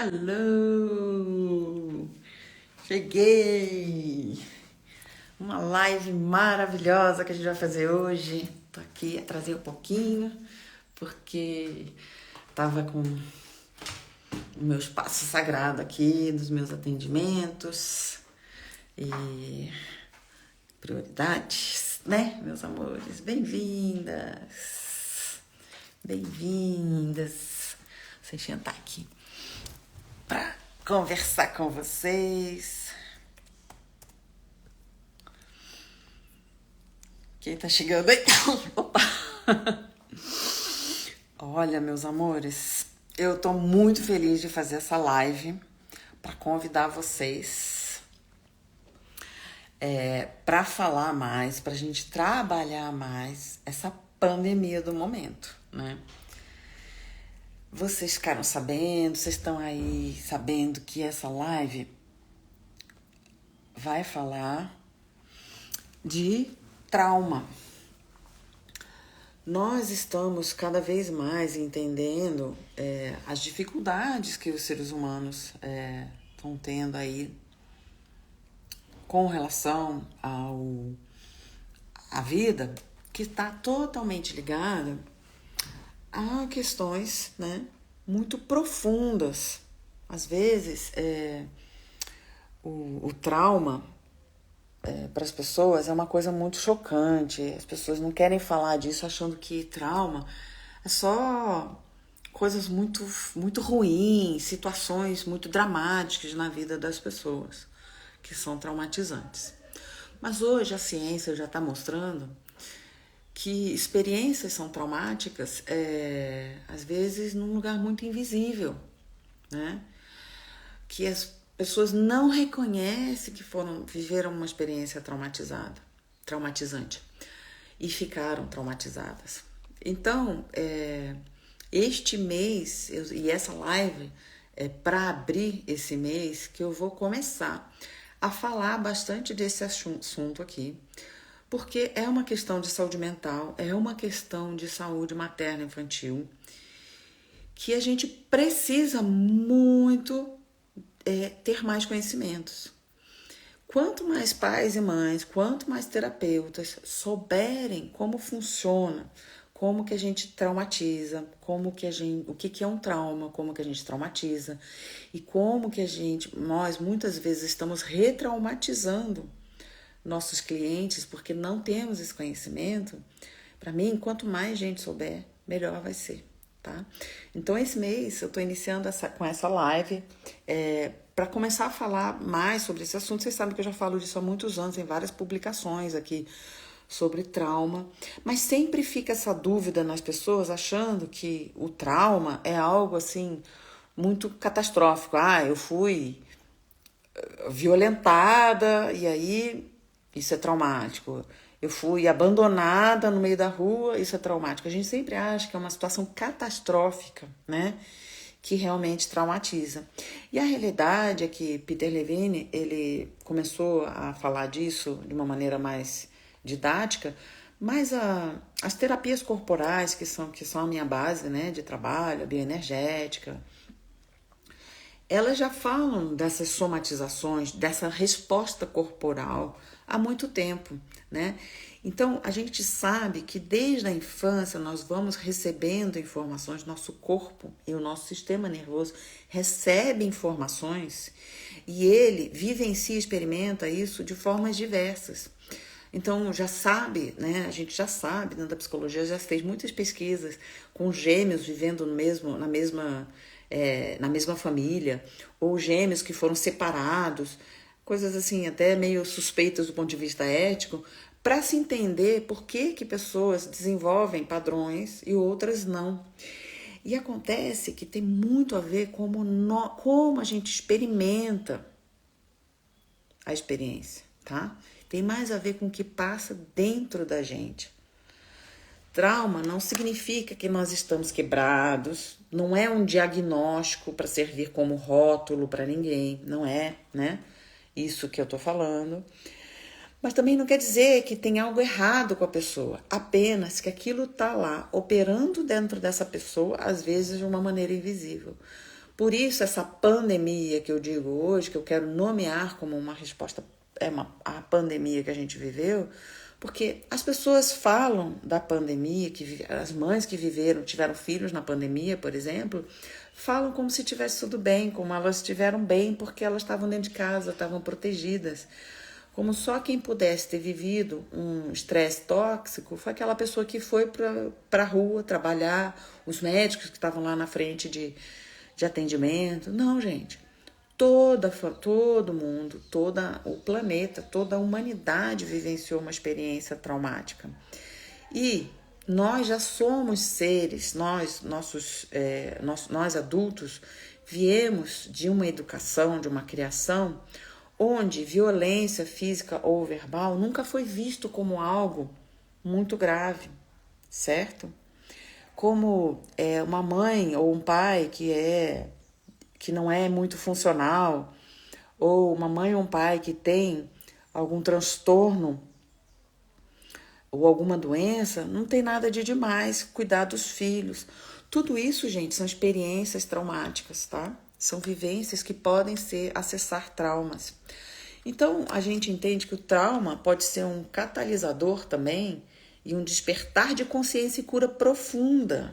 Alô! Cheguei! Uma live maravilhosa que a gente vai fazer hoje. Tô aqui, atrasei um pouquinho, porque tava com o meu espaço sagrado aqui, dos meus atendimentos e prioridades, né, meus amores? Bem-vindas! Bem-vindas! Deixa eu sentar aqui para conversar com vocês. Quem tá chegando aí? Opa! Olha, meus amores, eu tô muito feliz de fazer essa live para convidar vocês para falar mais, para a gente trabalhar mais essa pandemia do momento, né? Vocês ficaram sabendo, vocês estão aí sabendo que essa live vai falar de trauma. Nós estamos cada vez mais entendendo as dificuldades que os seres humanos estão tendo aí com relação à vida, que está totalmente ligada a questões, né, muito profundas. Às vezes, o trauma para as pessoas é uma coisa muito chocante. As pessoas não querem falar disso achando que trauma é só coisas muito, muito ruins, situações muito dramáticas na vida das pessoas que são traumatizantes. Mas hoje a ciência já está mostrando que experiências são traumáticas, às vezes num lugar muito invisível, né? Que as pessoas não reconhecem que viveram uma experiência traumatizante e ficaram traumatizadas. Então, este mês, e essa live é para abrir esse mês, que eu vou começar a falar bastante desse assunto aqui, porque é uma questão de saúde mental, é uma questão de saúde materno-infantil, que a gente precisa muito ter mais conhecimentos. Quanto mais pais e mães, quanto mais terapeutas souberem como funciona, como que a gente traumatiza, o que é um trauma, como que a gente traumatiza e como que nós muitas vezes estamos retraumatizando nossos clientes porque não temos esse conhecimento. Para mim, quanto mais gente souber, melhor vai ser, tá? Então, esse mês eu estou iniciando com essa live para começar a falar mais sobre esse assunto. Vocês sabem que eu já falo disso há muitos anos, em várias publicações aqui sobre trauma, mas sempre fica essa dúvida nas pessoas achando que o trauma é algo assim muito catastrófico. Eu fui violentada e aí isso é traumático. Eu fui abandonada no meio da rua, isso é traumático. A gente sempre acha que é uma situação catastrófica, né? Que realmente traumatiza. E a realidade é que Peter Levine, ele começou a falar disso de uma maneira mais didática, mas as terapias corporais, que são a minha base, né, de trabalho, a bioenergética, elas já falam dessas somatizações, dessa resposta corporal há muito tempo, né? Então, a gente sabe que desde a infância nós vamos recebendo informações, nosso corpo e o nosso sistema nervoso recebe informações e ele vivencia e experimenta isso de formas diversas. Então, já sabe, né? A gente já sabe, dentro da psicologia, já fez muitas pesquisas com gêmeos vivendo na mesma família, ou gêmeos que foram separados, coisas assim até meio suspeitas do ponto de vista ético, para se entender por que pessoas desenvolvem padrões e outras não. E acontece que tem muito a ver como a gente experimenta a experiência, tá? Tem mais a ver com o que passa dentro da gente. Trauma não significa que nós estamos quebrados, não é um diagnóstico para servir como rótulo para ninguém, não é, né? Isso que eu tô falando. Mas também não quer dizer que tem algo errado com a pessoa, apenas que aquilo tá lá, operando dentro dessa pessoa, às vezes de uma maneira invisível. Por isso, essa pandemia que eu digo hoje, que eu quero nomear como uma resposta a pandemia que a gente viveu, porque as pessoas falam da pandemia, que as mães que tiveram filhos na pandemia, por exemplo, falam como se tivesse tudo bem, como elas estiveram bem porque elas estavam dentro de casa, estavam protegidas. Como só quem pudesse ter vivido um estresse tóxico foi aquela pessoa que foi para a rua trabalhar, os médicos que estavam lá na frente de atendimento. Não, gente. Todo mundo, todo o planeta, toda a humanidade vivenciou uma experiência traumática. E nós já somos seres, nós adultos, viemos de uma educação, de uma criação, onde violência física ou verbal nunca foi visto como algo muito grave, certo? Como uma mãe ou um pai que não é muito funcional, ou uma mãe ou um pai que tem algum transtorno ou alguma doença, não tem nada de demais cuidar dos filhos. Tudo isso, gente, são experiências traumáticas, tá? São vivências que podem acessar traumas. Então, a gente entende que o trauma pode ser um catalisador também e um despertar de consciência e cura profunda.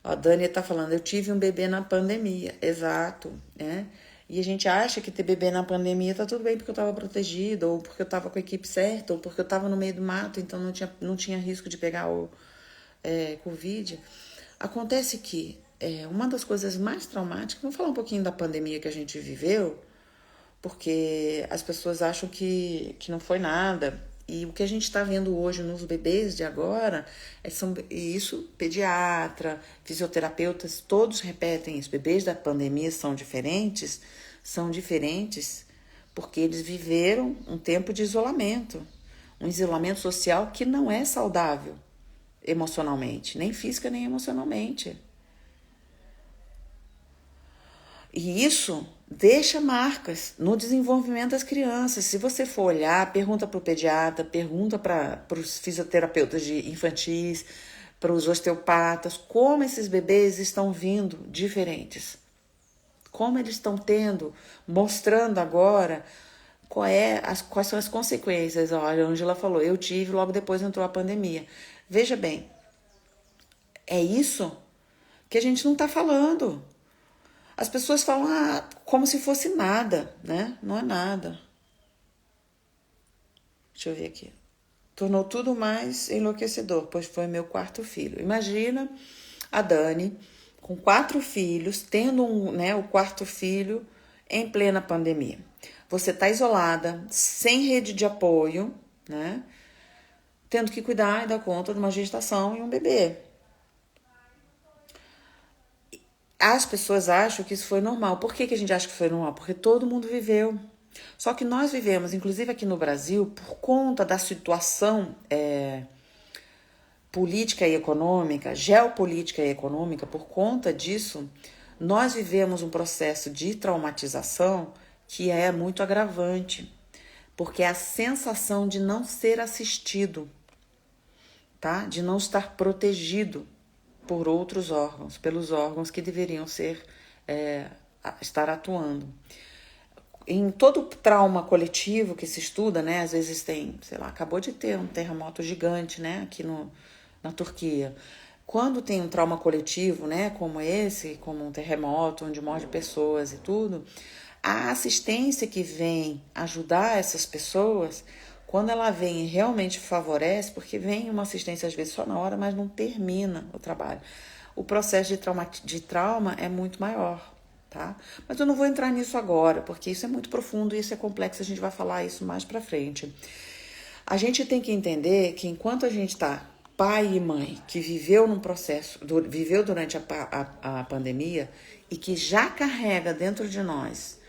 A Dani está falando, eu tive um bebê na pandemia. Exato, né? E a gente acha que ter bebê na pandemia tá tudo bem porque eu estava protegida, ou porque eu estava com a equipe certa, ou porque eu estava no meio do mato, então não tinha risco de pegar o Covid. Acontece que uma das coisas mais traumáticas, vamos falar um pouquinho da pandemia que a gente viveu, porque as pessoas acham que não foi nada. E o que a gente está vendo hoje nos bebês de agora, isso, pediatra, fisioterapeutas, todos repetem isso. Bebês da pandemia são diferentes porque eles viveram um tempo de isolamento, um isolamento social que não é saudável emocionalmente, nem física nem emocionalmente. E isso deixa marcas no desenvolvimento das crianças. Se você for olhar, pergunta para o pediatra, pergunta para os fisioterapeutas de infantis, para os osteopatas, como esses bebês estão vindo diferentes. Como eles estão mostrando agora quais são as consequências. Olha, a Ângela falou, eu tive, logo depois entrou a pandemia. Veja bem, é isso que a gente não está falando. As pessoas falam como se fosse nada, né? Não é nada. Deixa eu ver aqui. Tornou tudo mais enlouquecedor, pois foi meu quarto filho. Imagina a Dani com 4 filhos, tendo o quarto filho em plena pandemia. Você está isolada, sem rede de apoio, né? Tendo que cuidar e dar conta de uma gestação e um bebê. As pessoas acham que isso foi normal. Por que a gente acha que foi normal? Porque todo mundo viveu. Só que nós vivemos, inclusive aqui no Brasil, por conta da situação política e econômica, geopolítica e econômica, por conta disso, nós vivemos um processo de traumatização que é muito agravante, porque é a sensação de não ser assistido, tá? De não estar protegido por outros órgãos, pelos órgãos que deveriam estar atuando. Em todo trauma coletivo que se estuda, né? Às vezes tem, sei lá, acabou de ter um terremoto gigante, né? Aqui na Turquia. Quando tem um trauma coletivo, né? Como esse, como um terremoto onde morre pessoas e tudo, a assistência que vem ajudar essas pessoas, quando ela vem e realmente favorece, porque vem uma assistência às vezes só na hora, mas não termina o trabalho. O processo de trauma é muito maior, tá? Mas eu não vou entrar nisso agora, porque isso é muito profundo e isso é complexo, a gente vai falar isso mais pra frente. A gente tem que entender que enquanto a gente tá pai e mãe que viveu viveu durante a pandemia e que já carrega dentro de nós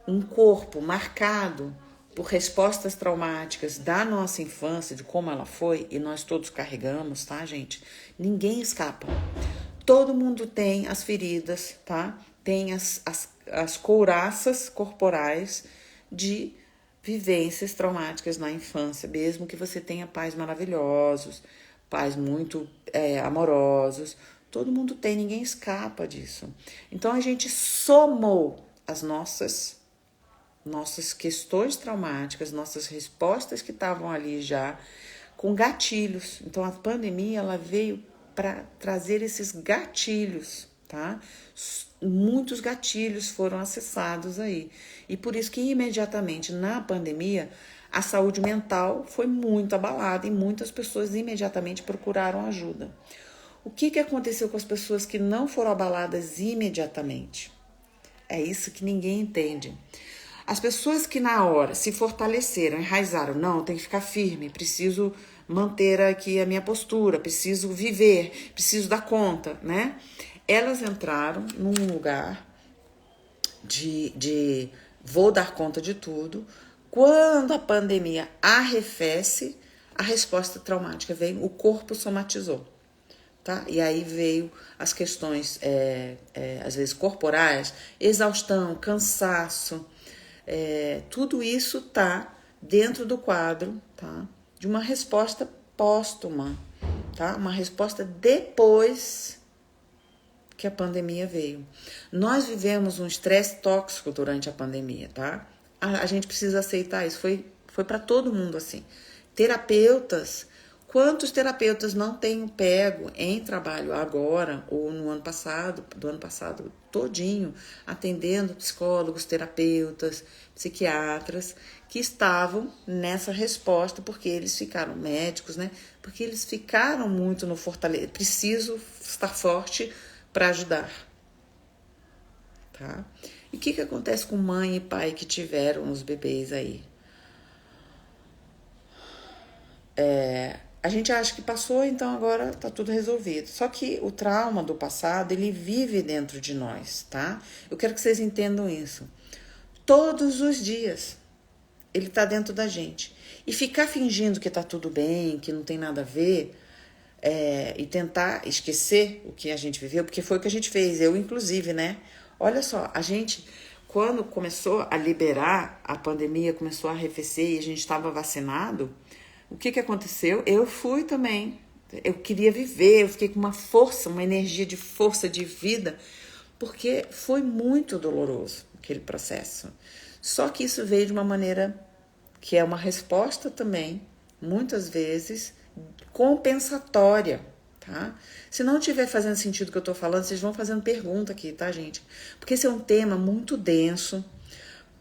um corpo marcado por respostas traumáticas da nossa infância, de como ela foi, e nós todos carregamos, tá, gente? Ninguém escapa. Todo mundo tem as feridas, tá? Tem as couraças corporais de vivências traumáticas na infância, mesmo que você tenha pais maravilhosos, pais muito amorosos, Todo mundo tem, ninguém escapa disso. Então a gente somou as nossas questões traumáticas, nossas respostas que estavam ali já, com gatilhos. Então a pandemia ela veio para trazer esses gatilhos, tá? Muitos gatilhos foram acessados aí. E por isso que imediatamente na pandemia a saúde mental foi muito abalada e muitas pessoas imediatamente procuraram ajuda. O que aconteceu com as pessoas que não foram abaladas imediatamente? É isso que ninguém entende. As pessoas que na hora se fortaleceram, enraizaram, não, tem que ficar firme, preciso manter aqui a minha postura, preciso viver, preciso dar conta, né? Elas entraram num lugar de vou dar conta de tudo. Quando a pandemia arrefece, a resposta traumática veio, o corpo somatizou. Tá? E aí veio as questões, às vezes, corporais, exaustão, cansaço, tudo isso tá dentro do quadro, tá? De uma resposta póstuma, tá? Uma resposta depois que a pandemia veio. Nós vivemos um estresse tóxico durante a pandemia, tá? A gente precisa aceitar isso, foi para todo mundo assim. Terapeutas, quantos terapeutas não tenho pego em trabalho agora ou no ano passado, do ano passado todinho, atendendo psicólogos, terapeutas, psiquiatras, que estavam nessa resposta porque eles ficaram médicos, né? Porque eles ficaram muito no fortalecimento. Preciso estar forte para ajudar, tá? E o que acontece com mãe e pai que tiveram os bebês aí? A gente acha que passou, então agora tá tudo resolvido. Só que o trauma do passado, ele vive dentro de nós, tá? Eu quero que vocês entendam isso. Todos os dias, ele tá dentro da gente. E ficar fingindo que tá tudo bem, que não tem nada a ver, e tentar esquecer o que a gente viveu, porque foi o que a gente fez, eu inclusive, né? Olha só, a gente, quando começou a liberar, a pandemia começou a arrefecer e a gente estava vacinado, o que aconteceu? Eu fui também. Eu queria viver, eu fiquei com uma força, uma energia de força, de vida, porque foi muito doloroso aquele processo. Só que isso veio de uma maneira que é uma resposta também, muitas vezes, compensatória, tá? Se não estiver fazendo sentido o que eu tô falando, vocês vão fazendo pergunta aqui, tá, gente? Porque esse é um tema muito denso.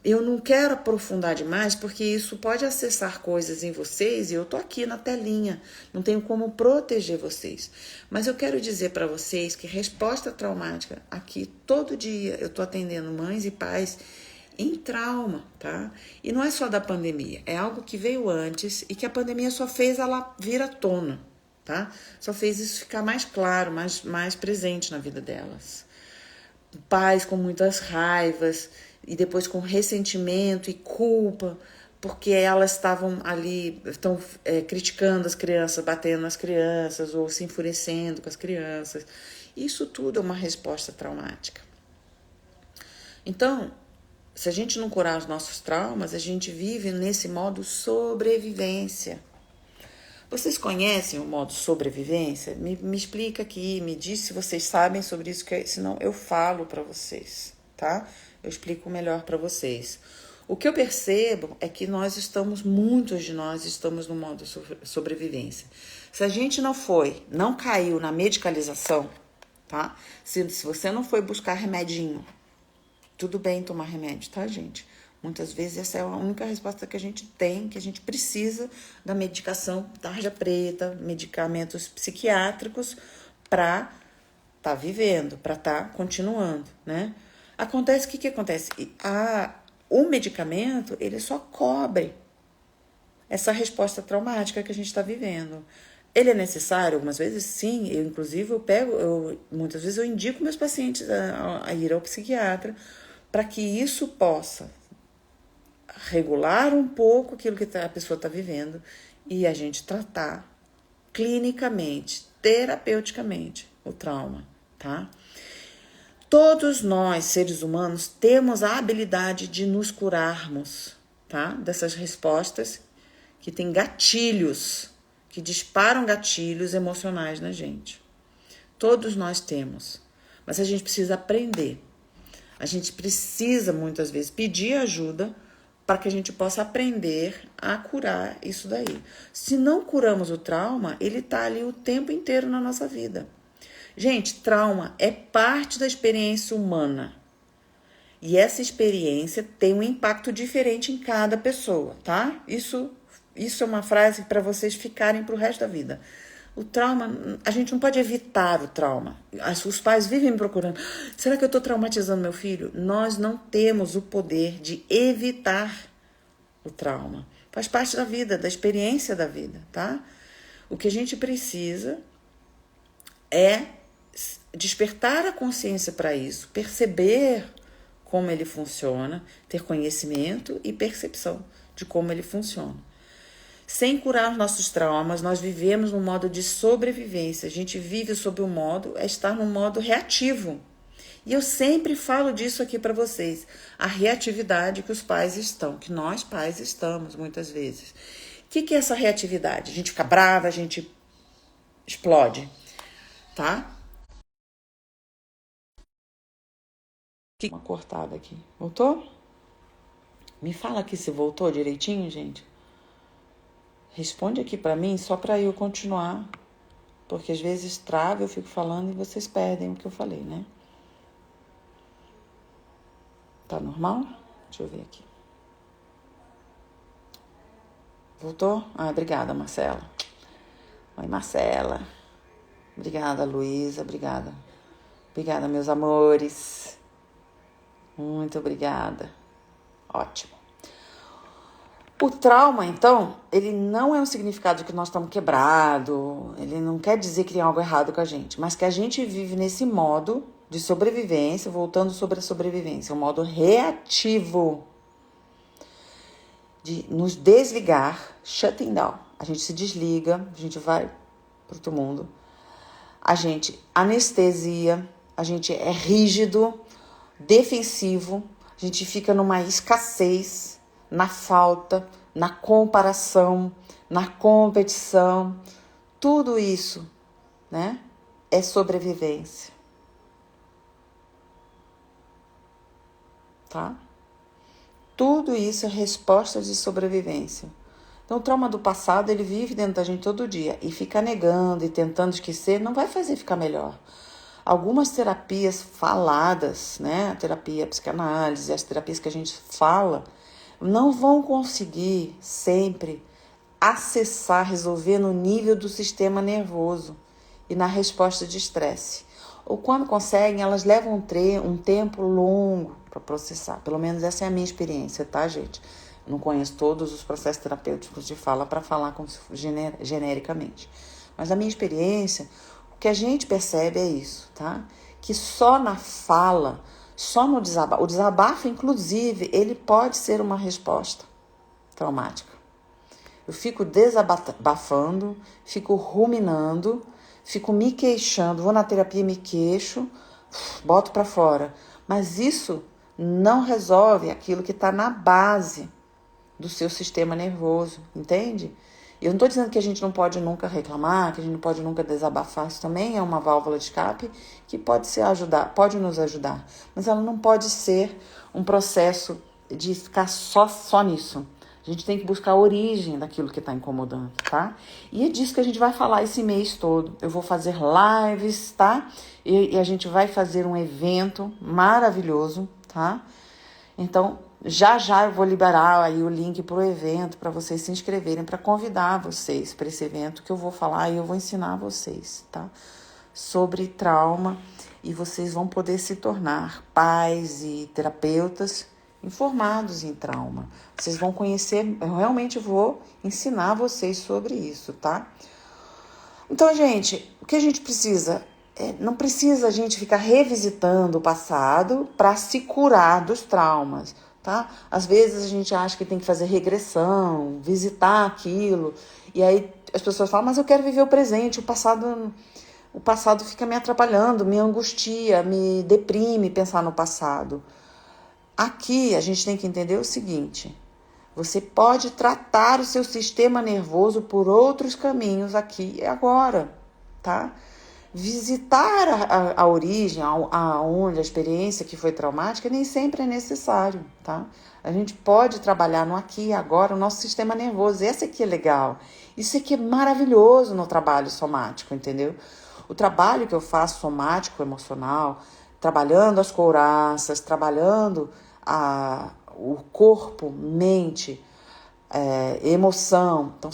Eu não quero aprofundar demais, porque isso pode acessar coisas em vocês e eu tô aqui na telinha, não tenho como proteger vocês. Mas eu quero dizer para vocês que resposta traumática, aqui todo dia eu tô atendendo mães e pais em trauma, tá? E não é só da pandemia, é algo que veio antes e que a pandemia só fez ela vir à tona, tá? Só fez isso ficar mais claro, mais presente na vida delas. Pais com muitas raivas e depois com ressentimento e culpa, porque elas estavam ali, estão criticando as crianças, batendo nas crianças ou se enfurecendo com as crianças. Isso tudo é uma resposta traumática. Então, se a gente não curar os nossos traumas, a gente vive nesse modo sobrevivência. Vocês conhecem o modo sobrevivência? Me explica aqui, me diz se vocês sabem sobre isso, que senão eu falo para vocês, tá? Eu explico melhor para vocês. O que eu percebo é que muitos de nós estamos no modo sobrevivência. Se a gente não caiu na medicalização, tá? Se você não foi buscar remedinho, tudo bem tomar remédio, tá, gente? Muitas vezes essa é a única resposta que a gente tem, que a gente precisa da medicação tarja preta, medicamentos psiquiátricos para tá vivendo, para tá continuando, né? Acontece, o que acontece? O medicamento, ele só cobre essa resposta traumática que a gente está vivendo. Ele é necessário? Algumas vezes, sim. Inclusive, muitas vezes eu indico meus pacientes a ir ao psiquiatra para que isso possa regular um pouco aquilo que a pessoa está vivendo e a gente tratar clinicamente, terapeuticamente o trauma, tá? Todos nós, seres humanos, temos a habilidade de nos curarmos, tá? Dessas respostas que têm gatilhos, que disparam gatilhos emocionais na gente, Todos nós temos. Mas a gente precisa aprender. A gente precisa, muitas vezes, pedir ajuda para que a gente possa aprender a curar isso daí. Se não curamos o trauma, ele está ali o tempo inteiro na nossa vida. Gente, trauma é parte da experiência humana. E essa experiência tem um impacto diferente em cada pessoa, tá? Isso é uma frase para vocês ficarem para o resto da vida. O trauma, a gente não pode evitar o trauma. Os pais vivem procurando. Será que eu estou traumatizando meu filho? Nós não temos o poder de evitar o trauma. Faz parte da vida, da experiência da vida, tá? O que a gente precisa é despertar a consciência para isso, perceber como ele funciona, ter conhecimento e percepção de como ele funciona. Sem curar os nossos traumas, nós vivemos num modo de sobrevivência. A gente vive sob o modo, estar num modo reativo. E eu sempre falo disso aqui para vocês. A reatividade que os pais estão, que nós pais estamos muitas vezes. O que é essa reatividade? A gente fica brava, a gente explode, tá? Uma cortada aqui. Voltou? Me fala aqui se voltou direitinho, gente. Responde aqui pra mim só pra eu continuar. Porque às vezes trava, eu fico falando e vocês perdem o que eu falei, né? Tá normal? Deixa eu ver aqui. Voltou? Ah, obrigada, Marcela. Oi, Marcela. Obrigada, Luísa. Obrigada. Obrigada, meus amores. Muito obrigada. Ótimo. O trauma, então, ele não é um significado de que nós estamos quebrados, ele não quer dizer que tem algo errado com a gente, mas que a gente vive nesse modo de sobrevivência, voltando sobre a sobrevivência, um modo reativo de nos desligar, shutting down. A gente se desliga, a gente vai para outro mundo, a gente anestesia, a gente é rígido, defensivo, a gente fica numa escassez, na falta, na comparação, na competição. Tudo isso, né, é sobrevivência. Tá? Tudo isso é resposta de sobrevivência. Então, o trauma do passado, ele vive dentro da gente todo dia. E ficar negando e tentando esquecer não vai fazer ficar melhor. Algumas terapias faladas, né, a terapia, a psicanálise, as terapias que a gente fala, não vão conseguir sempre acessar, resolver no nível do sistema nervoso e na resposta de estresse. Ou quando conseguem, elas levam um tempo longo para processar. Pelo menos essa é a minha experiência, tá, gente? Eu não conheço todos os processos terapêuticos de fala para falar genericamente. Mas a minha experiência, o que a gente percebe é isso, tá? Que só na fala, só no desabafo, o desabafo, inclusive, ele pode ser uma resposta traumática. Eu fico desabafando, fico ruminando, fico me queixando, vou na terapia e me queixo, boto para fora. Mas isso não resolve aquilo que está na base do seu sistema nervoso, entende? Eu não estou dizendo que a gente não pode nunca reclamar, que a gente não pode nunca desabafar. Isso também é uma válvula de escape que pode pode nos ajudar. Mas ela não pode ser um processo de ficar só nisso. A gente tem que buscar a origem daquilo que está incomodando, tá? E é disso que a gente vai falar esse mês todo. Eu vou fazer lives, tá? E a gente vai fazer um evento maravilhoso, tá? Então, já eu vou liberar aí o link para o evento, para vocês se inscreverem, para convidar vocês para esse evento que eu vou falar e eu vou ensinar vocês, tá? Sobre trauma, e vocês vão poder se tornar pais e terapeutas informados em trauma. Vocês vão conhecer, eu realmente vou ensinar vocês sobre isso, tá? Então, gente, o que a gente precisa? Não precisa a gente ficar revisitando o passado para se curar dos traumas, tá? Às vezes a gente acha que tem que fazer regressão, visitar aquilo, e aí as pessoas falam, mas eu quero viver o presente, o passado fica me atrapalhando, me angustia, me deprime pensar no passado. Aqui a gente tem que entender o seguinte: você pode tratar o seu sistema nervoso por outros caminhos aqui e agora, tá? visitar a origem, aonde a experiência que foi traumática, nem sempre é necessário, tá? A gente pode trabalhar no aqui e agora, o nosso sistema nervoso. Esse aqui é legal. Isso aqui é maravilhoso no trabalho somático, entendeu? O trabalho que eu faço somático, emocional, trabalhando as couraças, trabalhando o corpo, mente, emoção. Então,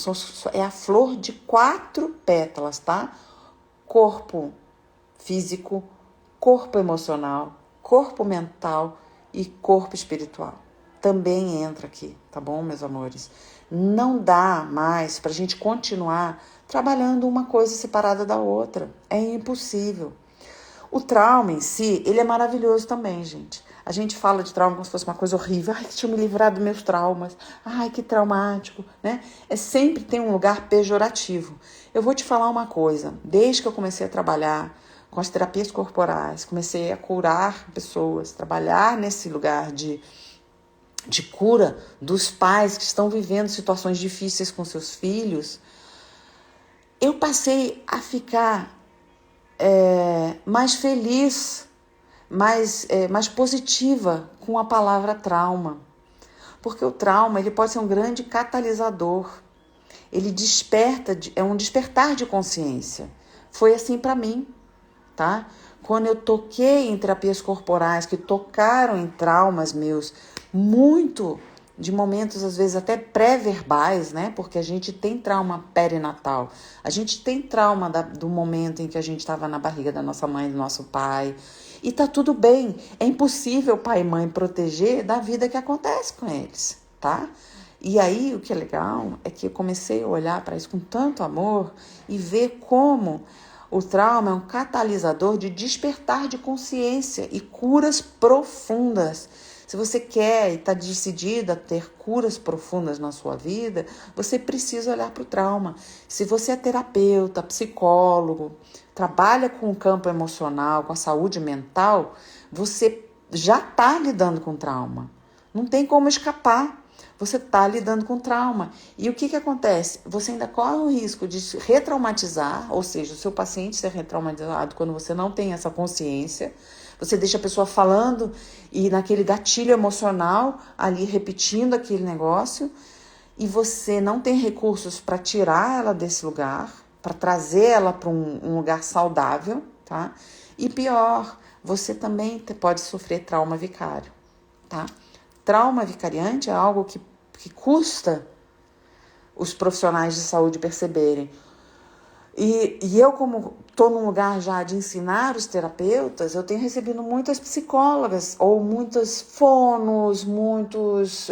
é a flor de 4 pétalas, tá? Corpo físico, corpo emocional, corpo mental e corpo espiritual. Também entra aqui, tá bom, meus amores? Não dá mais pra gente continuar trabalhando uma coisa separada da outra. É impossível. O trauma em si, ele é maravilhoso também, gente. A gente fala de trauma como se fosse uma coisa horrível. Ai, deixa eu me livrar dos meus traumas. Ai, que traumático, né? Sempre tem um lugar pejorativo. Eu vou te falar uma coisa. Desde que eu comecei a trabalhar com as terapias corporais, comecei a curar pessoas, trabalhar nesse lugar de cura dos pais que estão vivendo situações difíceis com seus filhos, eu passei a ficar mais feliz, mais positiva com a palavra trauma. Porque o trauma ele pode ser um grande catalisador. Ele desperta, é um despertar de consciência. Foi assim para mim, tá? Quando eu toquei em terapias corporais que tocaram em traumas meus, muito de momentos às vezes até pré-verbais, né? Porque a gente tem trauma perinatal. A gente tem trauma do momento em que a gente estava na barriga da nossa mãe, do nosso pai. E tá tudo bem. É impossível pai e mãe proteger da vida que acontece com eles, tá? E aí o que é legal é que eu comecei a olhar para isso com tanto amor e ver como o trauma é um catalisador de despertar de consciência e curas profundas. Se você quer e está decidida a ter curas profundas na sua vida, você precisa olhar para o trauma. Se você é terapeuta, psicólogo, trabalha com o campo emocional, com a saúde mental, você já está lidando com trauma. Não tem como escapar. Você está lidando com trauma. E o que acontece? Você ainda corre o risco de se retraumatizar, ou seja, o seu paciente ser retraumatizado quando você não tem essa consciência. Você deixa a pessoa falando e naquele gatilho emocional ali repetindo aquele negócio e você não tem recursos para tirar ela desse lugar, para trazer ela para um lugar saudável, tá? E pior, você também pode sofrer trauma vicário, tá? Trauma vicariante é algo que custa os profissionais de saúde perceberem. E eu, como estou num lugar já de ensinar os terapeutas, eu tenho recebido muitas psicólogas ou muitos fonos, muitos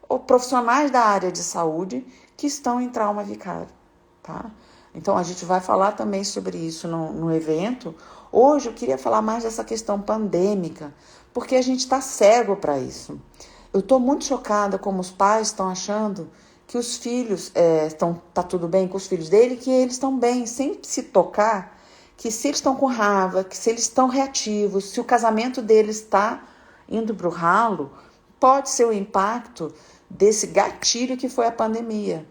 ou profissionais da área de saúde que estão em trauma vicário, tá? Então, a gente vai falar também sobre isso no evento. Hoje, eu queria falar mais dessa questão pandêmica, porque a gente está cego para isso. Eu estou muito chocada como os pais estão achando que os filhos tá tudo bem com os filhos dele, que eles estão bem, sem se tocar, que se eles estão com raiva, que se eles estão reativos, se o casamento deles está indo para o ralo, pode ser o impacto desse gatilho que foi a pandemia.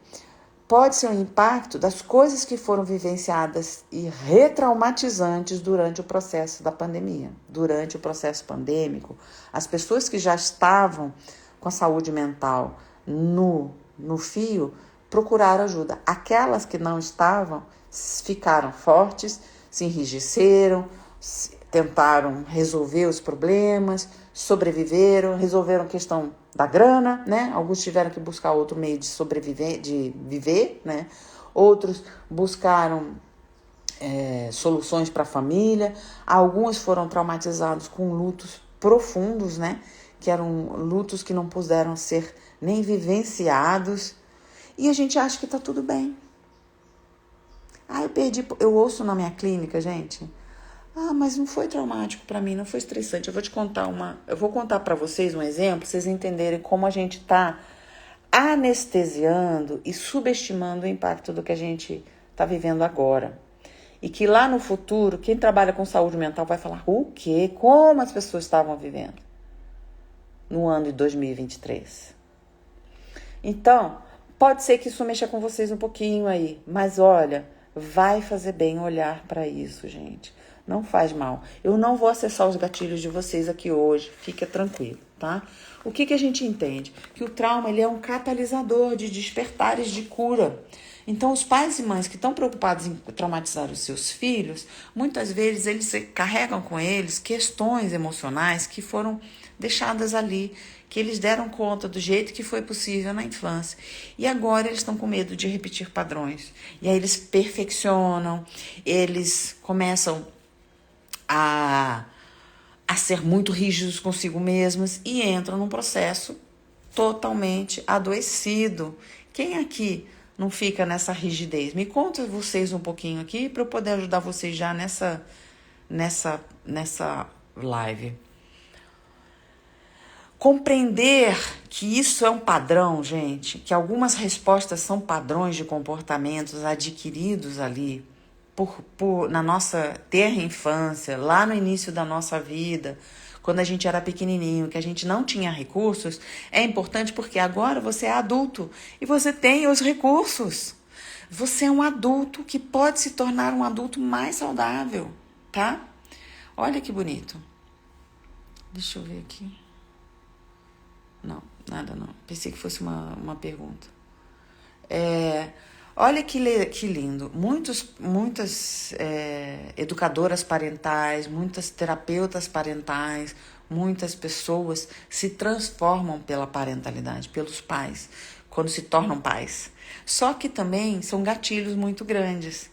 Pode ser um impacto das coisas que foram vivenciadas e retraumatizantes durante o processo da pandemia, durante o processo pandêmico. As pessoas que já estavam com a saúde mental no fio procuraram ajuda. Aquelas que não estavam ficaram fortes, se enrijeceram, tentaram resolver os problemas, sobreviveram, resolveram a questão da grana, né? Alguns tiveram que buscar outro meio de sobreviver, de viver, né? Outros buscaram soluções para a família. Alguns foram traumatizados com lutos profundos, né? Que eram lutos que não puderam ser nem vivenciados. E a gente acha que tá tudo bem. Eu ouço na minha clínica, gente. Mas não foi traumático para mim, não foi estressante. Eu vou contar para vocês um exemplo, pra vocês entenderem como a gente tá anestesiando e subestimando o impacto do que a gente tá vivendo agora. E que lá no futuro, quem trabalha com saúde mental vai falar o quê? Como as pessoas estavam vivendo no ano de 2023. Então, pode ser que isso mexa com vocês um pouquinho aí, mas olha, Vai fazer bem olhar para isso, gente. Não faz mal. Eu não vou acessar os gatilhos de vocês aqui hoje. Fica tranquilo, tá? O que a gente entende? Que o trauma ele é um catalisador de despertares de cura. Então, os pais e mães que estão preocupados em traumatizar os seus filhos, muitas vezes eles carregam com eles questões emocionais que foram deixadas ali, que eles deram conta do jeito que foi possível na infância. E agora eles estão com medo de repetir padrões. E aí eles perfeccionam, eles começam a ser muito rígidos consigo mesmos e entram num processo totalmente adoecido. Quem aqui não fica nessa rigidez? Me conta vocês um pouquinho aqui para eu poder ajudar vocês já nessa live. Compreender que isso é um padrão, gente, que algumas respostas são padrões de comportamentos adquiridos ali na nossa terra infância, lá no início da nossa vida, quando a gente era pequenininho, que a gente não tinha recursos, é importante porque agora você é adulto e você tem os recursos. Você é um adulto que pode se tornar um adulto mais saudável, tá? Olha que bonito. Deixa eu ver aqui. Não, nada não. Pensei que fosse uma pergunta. Olha que lindo. Muitas educadoras parentais, muitas terapeutas parentais, muitas pessoas se transformam pela parentalidade, pelos pais, quando se tornam pais. Só que também são gatilhos muito grandes.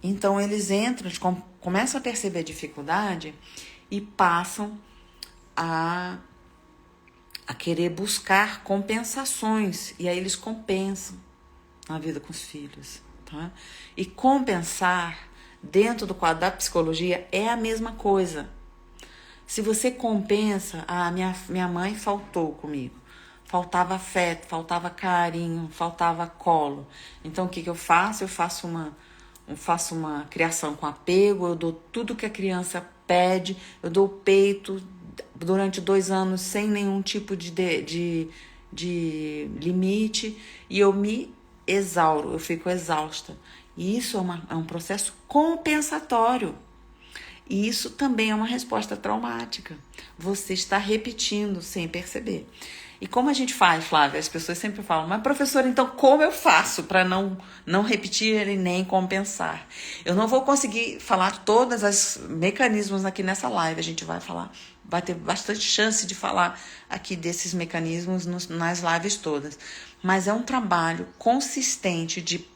Então eles entram, começam a perceber a dificuldade e passam a querer buscar compensações. E aí eles compensam na vida com os filhos, tá? E compensar dentro do quadro da psicologia é a mesma coisa. Se você compensa, minha mãe faltou comigo, faltava afeto, faltava carinho, faltava colo. Então o que eu faço? Eu faço uma criação com apego, eu dou tudo que a criança pede, eu dou o peito durante 2 anos sem nenhum tipo de limite e eu me exauro, eu fico exausta. E isso é um processo compensatório. E isso também é uma resposta traumática. Você está repetindo sem perceber. E como a gente faz, Flávia? As pessoas sempre falam, mas professora, então como eu faço para não repetir e nem compensar? Eu não vou conseguir falar todos os mecanismos aqui nessa live. A gente vai ter bastante chance de falar aqui desses mecanismos nas lives todas. Mas é um trabalho consistente de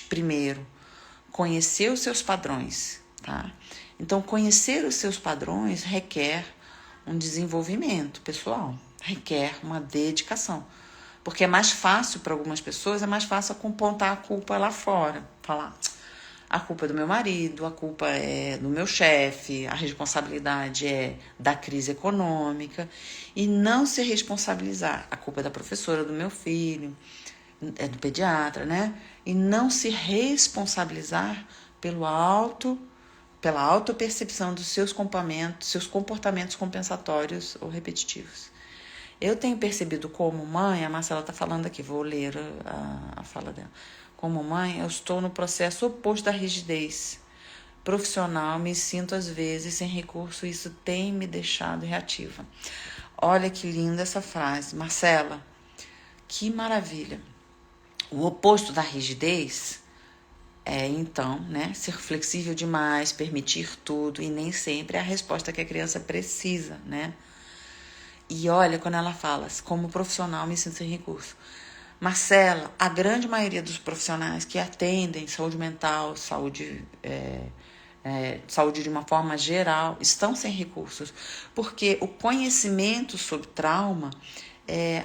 primeiro, conhecer os seus padrões, tá? Então, conhecer os seus padrões requer um desenvolvimento pessoal, requer uma dedicação. Porque é mais fácil para algumas pessoas, é mais fácil apontar a culpa lá fora. Falar, a culpa é do meu marido, a culpa é do meu chefe, a responsabilidade é da crise econômica. E não se responsabilizar. A culpa é da professora do meu filho, é do pediatra, né? E não se responsabilizar pela autopercepção dos seus comportamentos compensatórios ou repetitivos. Eu tenho percebido como mãe, a Marcela está falando aqui, vou ler a fala dela. Como mãe, eu estou no processo oposto da rigidez profissional, me sinto às vezes sem recurso, isso tem me deixado reativa. Olha que linda essa frase. Marcela, que maravilha. O oposto da rigidez é, então, né, ser flexível demais, permitir tudo e nem sempre é a resposta que a criança precisa, né? E olha, quando ela fala, como profissional me sinto sem recurso. Marcela, a grande maioria dos profissionais que atendem saúde mental, saúde de uma forma geral, estão sem recursos, porque o conhecimento sobre trauma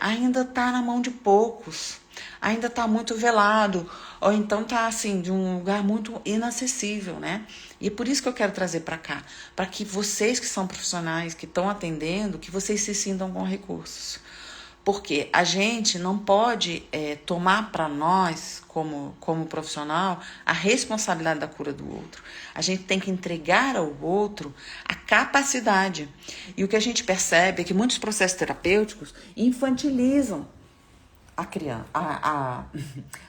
ainda está na mão de poucos, ainda está muito velado, ou então está assim, de um lugar muito inacessível, né? E é por isso que eu quero trazer para cá, para que vocês que são profissionais, que estão atendendo, que vocês se sintam com recursos. Porque a gente não pode tomar para nós, como profissional, a responsabilidade da cura do outro. A gente tem que entregar ao outro a capacidade. E o que a gente percebe é que muitos processos terapêuticos infantilizam a criança,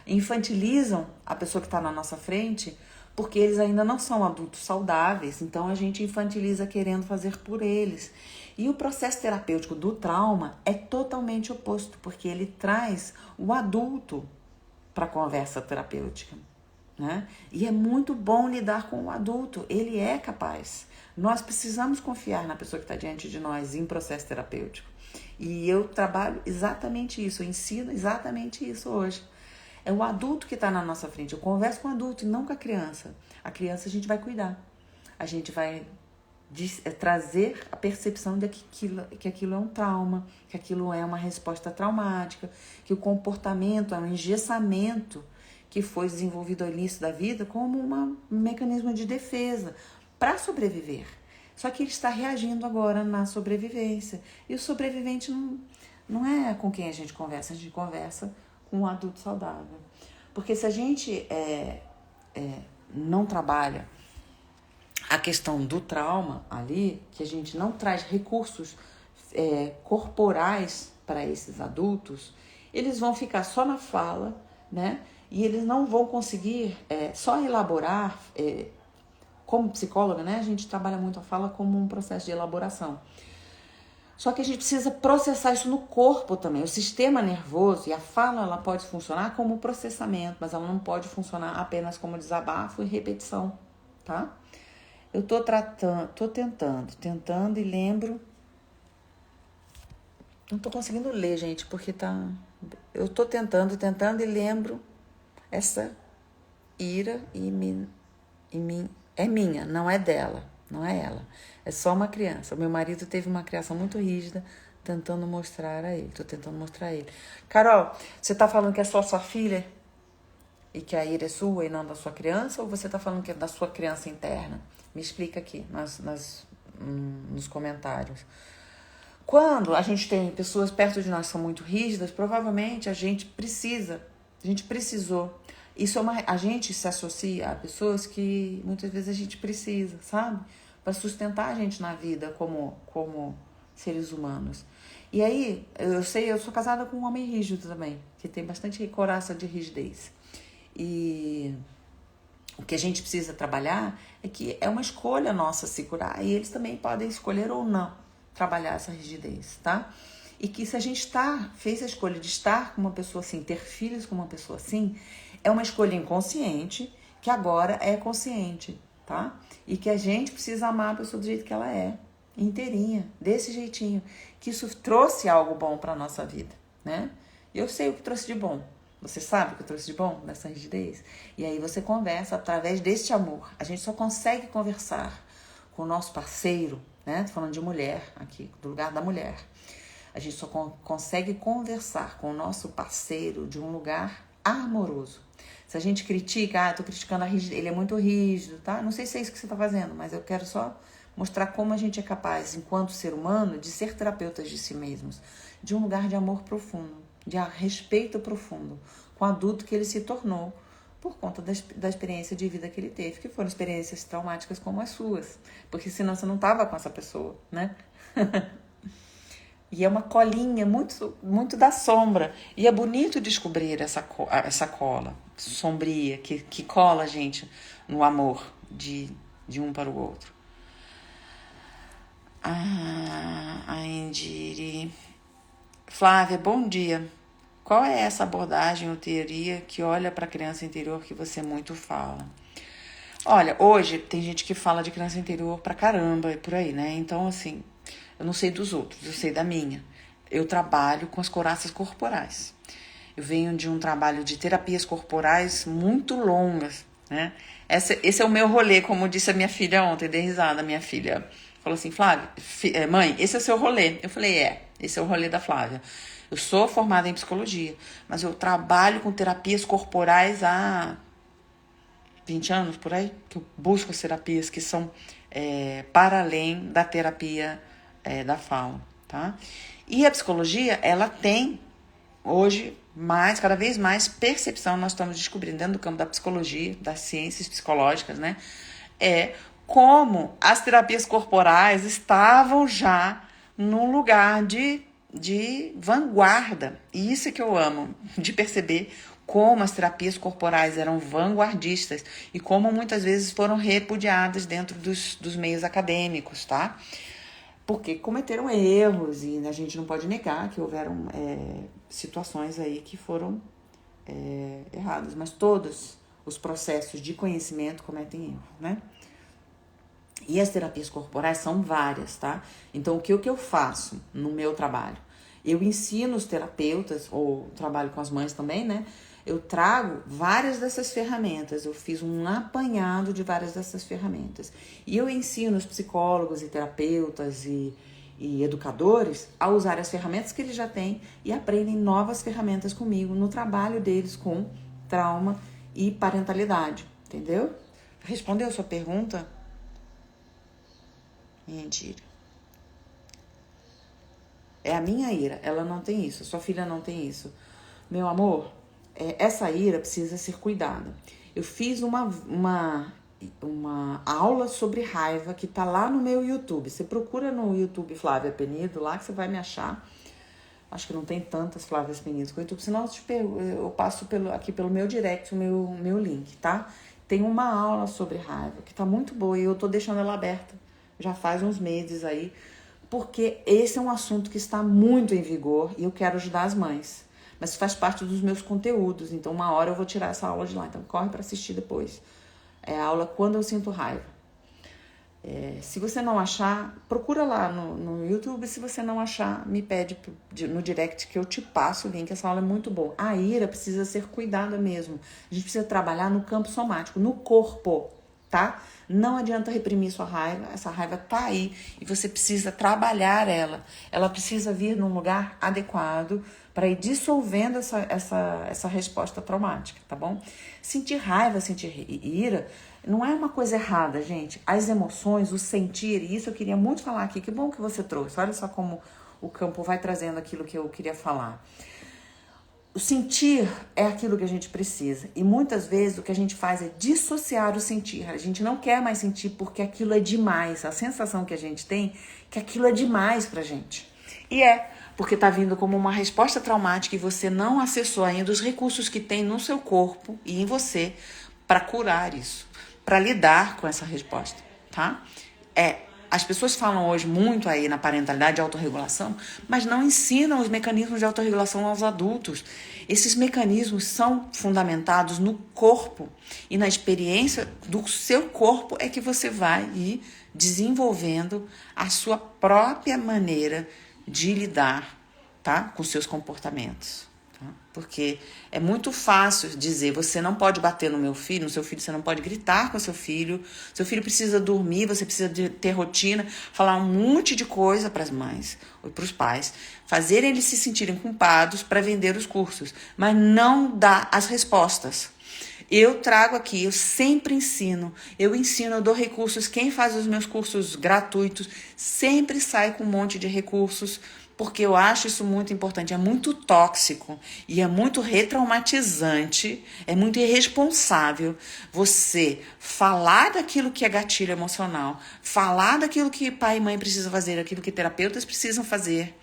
infantilizam a pessoa que está na nossa frente porque eles ainda não são adultos saudáveis, então a gente infantiliza querendo fazer por eles. E o processo terapêutico do trauma é totalmente oposto, porque ele traz o adulto para a conversa terapêutica, né? E é muito bom lidar com o adulto, ele é capaz. Nós precisamos confiar na pessoa que está diante de nós em processo terapêutico. E eu trabalho exatamente isso, eu ensino exatamente isso hoje. É o adulto que está na nossa frente. Eu converso com o adulto e não com a criança. A criança a gente vai cuidar. A gente vai trazer a percepção de que aquilo é um trauma, que aquilo é uma resposta traumática, que o comportamento é um engessamento que foi desenvolvido ao início da vida como um mecanismo de defesa para sobreviver. Só que ele está reagindo agora na sobrevivência. E o sobrevivente não é com quem a gente conversa com um adulto saudável. Porque se a gente não trabalha a questão do trauma ali, que a gente não traz recursos corporais para esses adultos, eles vão ficar só na fala, né? E eles não vão conseguir só elaborar, como psicóloga, né? A gente trabalha muito a fala como um processo de elaboração. Só que a gente precisa processar isso no corpo também. O sistema nervoso e a fala, ela pode funcionar como processamento, mas ela não pode funcionar apenas como desabafo e repetição, tá? Eu tô tentando e lembro. Não tô conseguindo ler, gente, porque tá... Eu tô tentando e lembro essa ira é minha, não é dela, não é ela. É só uma criança. O meu marido teve uma criação muito rígida, tentando mostrar a ele. Tô tentando mostrar a ele. Carol, você tá falando que é só sua filha e que a ira é sua e não da sua criança? Ou você tá falando que é da sua criança interna? Me explica aqui nos comentários. Quando a gente tem pessoas perto de nós que são muito rígidas, provavelmente a gente precisou. A gente se associa a pessoas que muitas vezes a gente precisa, sabe? Para sustentar a gente na vida como seres humanos. E aí, eu sou casada com um homem rígido também, que tem bastante coraça de rigidez. E o que a gente precisa trabalhar é que é uma escolha nossa se curar, e eles também podem escolher ou não trabalhar essa rigidez, tá? E que se a gente fez a escolha de estar com uma pessoa assim, ter filhos com uma pessoa assim, é uma escolha inconsciente, que agora é consciente, tá? E que a gente precisa amar a pessoa do jeito que ela é, inteirinha, desse jeitinho, que isso trouxe algo bom pra nossa vida, né? Eu sei o que trouxe de bom. Você sabe o que eu trouxe de bom nessa rigidez? E aí você conversa através deste amor. A gente só consegue conversar com o nosso parceiro, né? Tô falando de mulher aqui, do lugar da mulher. A gente só consegue conversar com o nosso parceiro de um lugar amoroso. Se a gente critica, tô criticando a rigidez, ele é muito rígido, tá? Não sei se é isso que você tá fazendo, mas eu quero só mostrar como a gente é capaz, enquanto ser humano, de ser terapeutas de si mesmos, de um lugar de amor profundo, de respeito profundo com o adulto que ele se tornou por conta da experiência de vida que ele teve, que foram experiências traumáticas como as suas, porque senão você não tava com essa pessoa, né? E é uma colinha muito, muito da sombra. E é bonito descobrir essa cola sombria que cola a gente no amor de um para o outro. A Indire. Flávia, bom dia. Qual é essa abordagem ou teoria que olha para a criança interior que você muito fala? Olha, hoje tem gente que fala de criança interior pra caramba e por aí, né? Então, assim, eu não sei dos outros, eu sei da minha. Eu trabalho com as couraças corporais. Eu venho de um trabalho de terapias corporais muito longas, né? Esse é o meu rolê, como disse a minha filha ontem, dei risada, minha filha falou assim, Flávia, mãe, esse é o seu rolê. Eu falei, esse é o rolê da Flávia. Eu sou formada em psicologia, mas eu trabalho com terapias corporais há 20 anos, por aí, que eu busco as terapias que são para além da terapia da fala, tá? E a psicologia, ela tem hoje cada vez mais percepção, nós estamos descobrindo dentro do campo da psicologia, das ciências psicológicas, né? Como as terapias corporais estavam já num lugar de vanguarda. E isso é que eu amo, de perceber como as terapias corporais eram vanguardistas e como muitas vezes foram repudiadas dentro dos meios acadêmicos, tá? Porque cometeram erros e a gente não pode negar que houveram situações aí que foram erradas, mas todos os processos de conhecimento cometem erros, né? E as terapias corporais são várias, tá? Então, o que eu faço no meu trabalho? Eu ensino os terapeutas, ou trabalho com as mães também, né? Eu trago várias dessas ferramentas, eu fiz um apanhado de várias dessas ferramentas. E eu ensino os psicólogos e terapeutas e educadores a usar as ferramentas que eles já têm e aprendem novas ferramentas comigo no trabalho deles com trauma e parentalidade, entendeu? Respondeu a sua pergunta? Mentira. É a minha ira, ela não tem isso, sua filha não tem isso. Meu amor, essa ira precisa ser cuidada. Eu fiz uma aula sobre raiva que tá lá no meu YouTube. Você procura no YouTube Flávia Penido, lá que você vai me achar. Acho que não tem tantas Flávias Penido no YouTube, senão eu passo aqui pelo meu direct o meu link, tá? Tem uma aula sobre raiva que tá muito boa e eu tô deixando ela aberta. Já faz uns meses aí, porque esse é um assunto que está muito em vigor e eu quero ajudar as mães. Mas faz parte dos meus conteúdos, então uma hora eu vou tirar essa aula de lá, então corre para assistir depois. É a aula Quando Eu Sinto Raiva. Se você não achar, procura lá no YouTube. Se você não achar, me pede no direct que eu te passo o link. Essa aula é muito boa. A ira precisa ser cuidada mesmo. A gente precisa trabalhar no campo somático, no corpo, tá? Não adianta reprimir sua raiva. Essa raiva tá aí e você precisa trabalhar ela. Ela precisa vir num lugar adequado para ir dissolvendo essa resposta traumática, tá bom? Sentir raiva, sentir ira não é uma coisa errada, gente. As emoções, o sentir, e isso eu queria muito falar aqui. Que bom que você trouxe. Olha só como o campo vai trazendo aquilo que eu queria falar. O sentir é aquilo que a gente precisa. E muitas vezes o que a gente faz é dissociar o sentir. A gente não quer mais sentir porque aquilo é demais. A sensação que a gente tem é que aquilo é demais pra gente. E porque tá vindo como uma resposta traumática e você não acessou ainda os recursos que tem no seu corpo e em você para curar isso, para lidar com essa resposta, tá? As pessoas falam hoje muito aí na parentalidade de autorregulação, mas não ensinam os mecanismos de autorregulação aos adultos. Esses mecanismos são fundamentados no corpo e na experiência do seu corpo é que você vai ir desenvolvendo a sua própria maneira de lidar, tá? Com seus comportamentos. Porque é muito fácil dizer, você não pode bater no seu filho, você não pode gritar com seu filho precisa dormir, você precisa ter rotina, falar um monte de coisa para as mães ou para os pais, fazer eles se sentirem culpados para vender os cursos, mas não dá as respostas. Eu trago aqui, eu sempre ensino, eu dou recursos, quem faz os meus cursos gratuitos sempre sai com um monte de recursos, porque eu acho isso muito importante, é muito tóxico e é muito retraumatizante, é muito irresponsável você falar daquilo que é gatilho emocional, falar daquilo que pai e mãe precisam fazer, aquilo que terapeutas precisam fazer,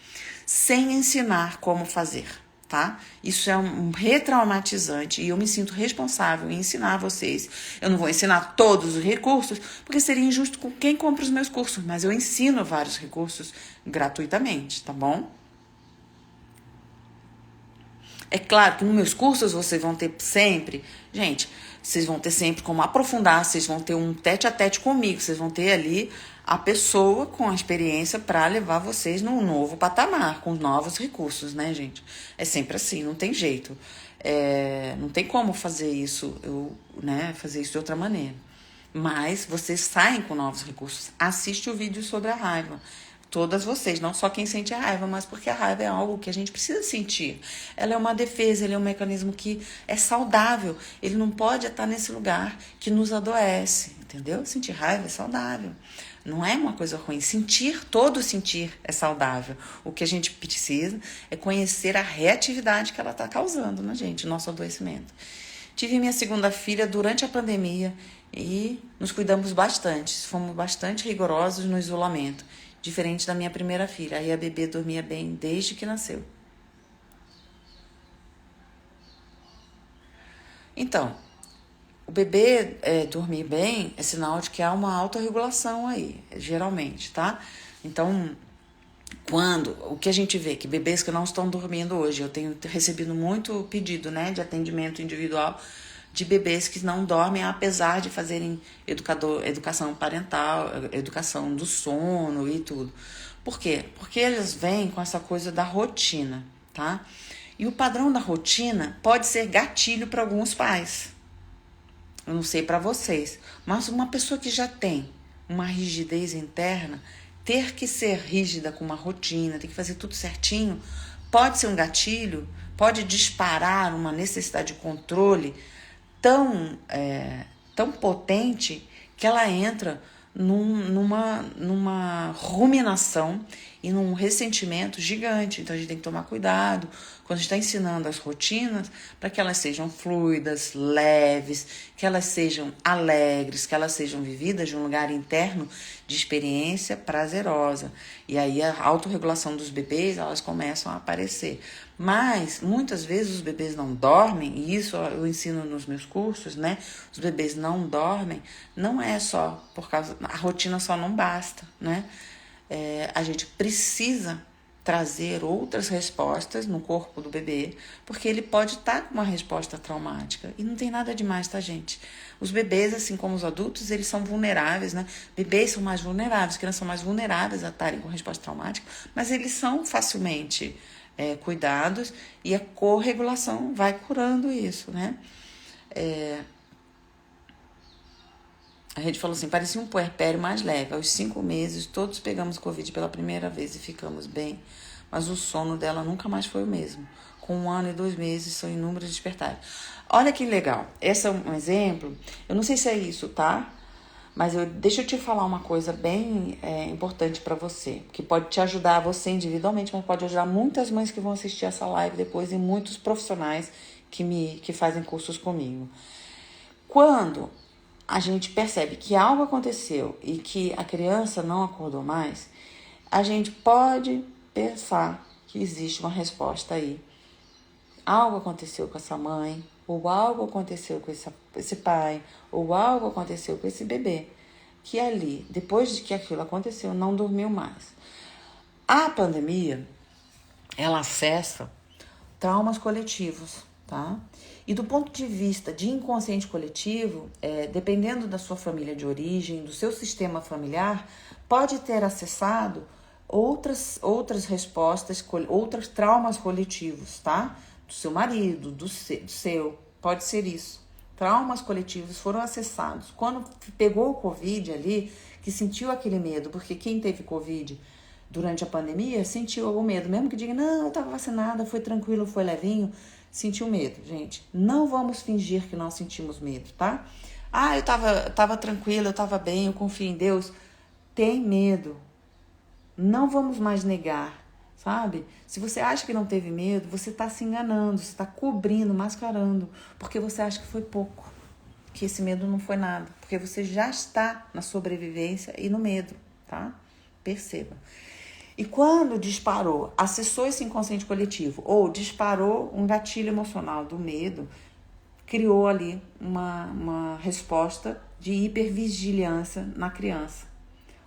sem ensinar como fazer, tá? Isso é um retraumatizante e eu me sinto responsável em ensinar vocês. Eu não vou ensinar todos os recursos, porque seria injusto com quem compra os meus cursos, mas eu ensino vários recursos gratuitamente, tá bom? É claro que nos meus cursos vocês vão ter sempre, gente, vocês vão ter sempre como aprofundar, vocês vão ter um tete a tete comigo, vocês vão ter ali a pessoa com a experiência para levar vocês num novo patamar, com novos recursos, né, gente? É sempre assim, não tem jeito. Não tem como fazer isso, fazer isso de outra maneira. Mas vocês saem com novos recursos. Assiste o vídeo sobre a raiva. Todas vocês, não só quem sente a raiva, mas porque a raiva é algo que a gente precisa sentir. Ela é uma defesa, ele é um mecanismo que é saudável. Ele não pode estar nesse lugar que nos adoece, entendeu? Sentir raiva é saudável. Não é uma coisa ruim. Todo sentir é saudável. O que a gente precisa é conhecer a reatividade que ela está causando na gente, nosso adoecimento. Tive minha segunda filha durante a pandemia e nos cuidamos bastante. Fomos bastante rigorosos no isolamento, diferente da minha primeira filha. Aí a bebê dormia bem desde que nasceu. Então, o bebê dormir bem é sinal de que há uma autorregulação aí, geralmente, tá? Então, o que a gente vê que bebês que não estão dormindo hoje, eu tenho recebido muito pedido, né, de atendimento individual de bebês que não dormem, apesar de fazerem educação parental, educação do sono e tudo. Por quê? Porque eles vêm com essa coisa da rotina, tá? E o padrão da rotina pode ser gatilho para alguns pais. Eu não sei para vocês, mas uma pessoa que já tem uma rigidez interna, ter que ser rígida com uma rotina, ter que fazer tudo certinho, pode ser um gatilho, pode disparar uma necessidade de controle tão potente que ela entra numa ruminação e num ressentimento gigante. Então a gente tem que tomar cuidado quando a gente está ensinando as rotinas para que elas sejam fluidas, leves, que elas sejam alegres, que elas sejam vividas de um lugar interno de experiência prazerosa. E aí a autorregulação dos bebês, elas começam a aparecer. Mas muitas vezes os bebês não dormem, e isso eu ensino nos meus cursos, né? Os bebês não dormem, não é só por causa, a rotina só não basta, né? A gente precisa trazer outras respostas no corpo do bebê, porque ele pode estar com uma resposta traumática. E não tem nada demais, tá, gente? Os bebês, assim como os adultos, eles são vulneráveis, né? Bebês são mais vulneráveis, crianças são mais vulneráveis a estarem com resposta traumática, mas eles são facilmente cuidados e a corregulação vai curando isso, né? A gente falou assim, parecia um puerpério mais leve. Aos 5 meses, todos pegamos Covid pela primeira vez e ficamos bem, mas o sono dela nunca mais foi o mesmo. Com 1 ano e 2 meses, são inúmeros despertares. Olha que legal. Esse é um exemplo. Eu não sei se é isso, tá? Mas deixa eu te falar uma coisa bem importante para você, que pode te ajudar, você individualmente, mas pode ajudar muitas mães que vão assistir essa live depois e muitos profissionais que fazem cursos comigo. Quando a gente percebe que algo aconteceu e que a criança não acordou mais, a gente pode pensar que existe uma resposta aí. Algo aconteceu com essa mãe, ou algo aconteceu com esse pai, ou algo aconteceu com esse bebê, que ali, depois de que aquilo aconteceu, não dormiu mais. A pandemia, ela acessa traumas coletivos, tá? E do ponto de vista de inconsciente coletivo, dependendo da sua família de origem, do seu sistema familiar, pode ter acessado outras respostas, outros traumas coletivos, tá? Do seu marido, do seu, pode ser isso. Traumas coletivos foram acessados. Quando pegou o Covid ali, que sentiu aquele medo, porque quem teve Covid durante a pandemia sentiu algum medo, mesmo que diga, não, eu estava vacinada, foi tranquilo, foi levinho, sentiu medo, gente. Não vamos fingir que não sentimos medo, tá? Eu tava tranquila, eu tava bem, eu confio em Deus. Tem medo. Não vamos mais negar, sabe? Se você acha que não teve medo, você tá se enganando, você tá cobrindo, mascarando, porque você acha que foi pouco, que esse medo não foi nada, porque você já está na sobrevivência e no medo, tá? Perceba. E quando disparou, acessou esse inconsciente coletivo ou disparou um gatilho emocional do medo, criou ali uma resposta de hipervigilância na criança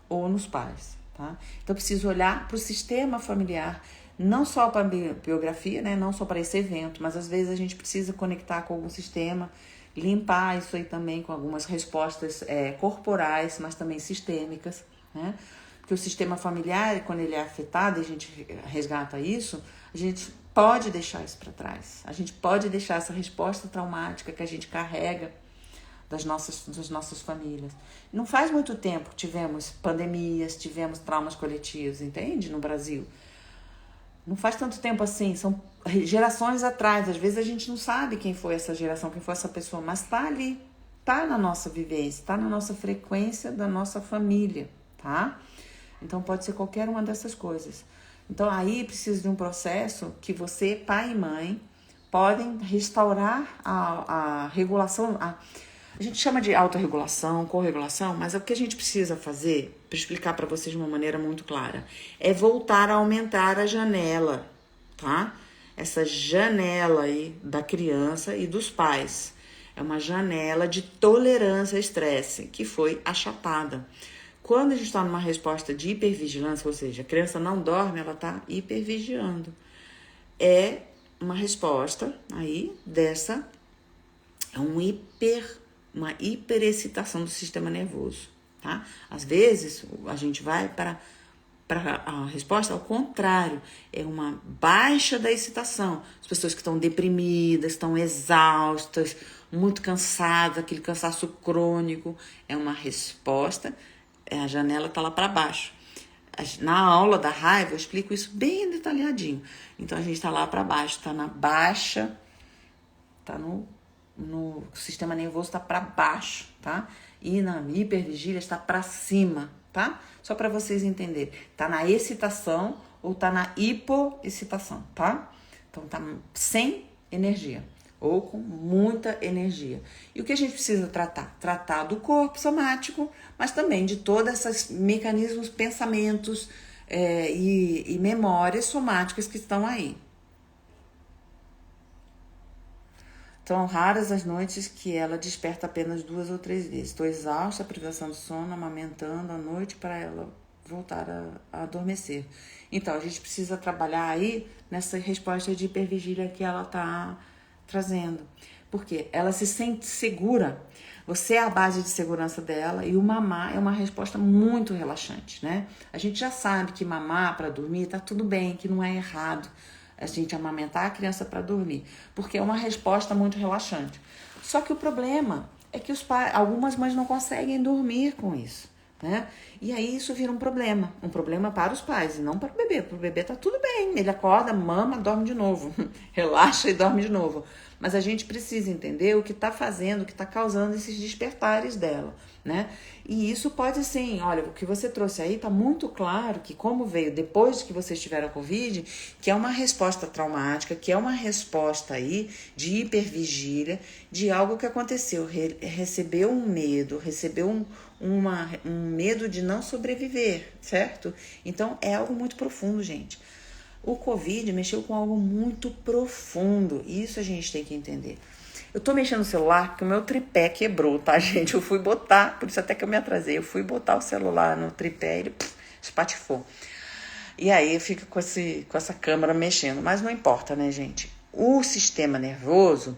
ou nos pais, tá? Então, eu preciso olhar para o sistema familiar, não só para a biografia, né? Não só para esse evento, mas às vezes a gente precisa conectar com algum sistema, limpar isso aí também com algumas respostas corporais, mas também sistêmicas, né? Porque o sistema familiar, quando ele é afetado e a gente resgata isso, a gente pode deixar isso para trás. A gente pode deixar essa resposta traumática que a gente carrega das nossas famílias. Não faz muito tempo que tivemos pandemias, tivemos traumas coletivos, entende? No Brasil. Não faz tanto tempo assim, são gerações atrás. Às vezes a gente não sabe quem foi essa geração, quem foi essa pessoa, mas tá ali, tá na nossa vivência, tá na nossa frequência da nossa família, tá? Então pode ser qualquer uma dessas coisas. Então aí precisa de um processo que você, pai e mãe, podem restaurar a regulação. A gente chama de autorregulação, corregulação, mas o que a gente precisa fazer, para explicar para vocês de uma maneira muito clara, é voltar a aumentar a janela, tá? Essa janela aí da criança e dos pais. É uma janela de tolerância a estresse que foi achatada. Quando a gente está numa resposta de hipervigilância, ou seja, a criança não dorme, ela está hipervigiando. É uma resposta aí dessa, é uma hiperexcitação do sistema nervoso, tá? Às vezes a gente vai para a resposta ao contrário, é uma baixa da excitação. As pessoas que estão deprimidas, estão exaustas, muito cansadas, aquele cansaço crônico, é uma resposta, a janela está lá para baixo. Na aula da raiva eu explico isso bem detalhadinho. Então a gente está lá para baixo, está na baixa, está no sistema nervoso está para baixo, tá? E na hipervigília está para cima, tá? Só para vocês entenderem. Tá na excitação ou tá na hipoexcitação, tá? Então tá sem energia ou com muita energia. E o que a gente precisa tratar? Tratar do corpo somático, mas também de todos esses mecanismos, pensamentos e memórias somáticas que estão aí. São raras as noites que ela desperta apenas 2 ou 3 vezes. Estou exausta, privação de sono, amamentando à noite para ela voltar a adormecer. Então, a gente precisa trabalhar aí nessa resposta de hipervigília que ela está trazendo. Porque ela se sente segura. Você é a base de segurança dela e o mamar é uma resposta muito relaxante, né? A gente já sabe que mamar para dormir tá tudo bem, que não é errado a gente amamentar a criança para dormir, porque é uma resposta muito relaxante. Só que o problema é que algumas mães não conseguem dormir com isso, né? E aí isso vira um problema para os pais e não para o bebê. Para o bebê tá tudo bem, ele acorda, mama, dorme de novo, relaxa e dorme de novo. Mas a gente precisa entender o que está fazendo, o que está causando esses despertares dela, né? E isso pode sim, olha, o que você trouxe aí está muito claro que como veio depois que vocês tiveram a Covid, que é uma resposta traumática, que é uma resposta aí de hipervigília, de algo que aconteceu, recebeu um medo, recebeu um medo de não sobreviver, certo? Então é algo muito profundo, gente. O Covid mexeu com algo muito profundo. Isso a gente tem que entender. Eu tô mexendo no celular porque o meu tripé quebrou, tá, gente? Eu fui botar, por isso até que eu me atrasei. Eu fui botar o celular no tripé e ele espatifou. E aí fica com essa câmera mexendo. Mas não importa, né, gente? O sistema nervoso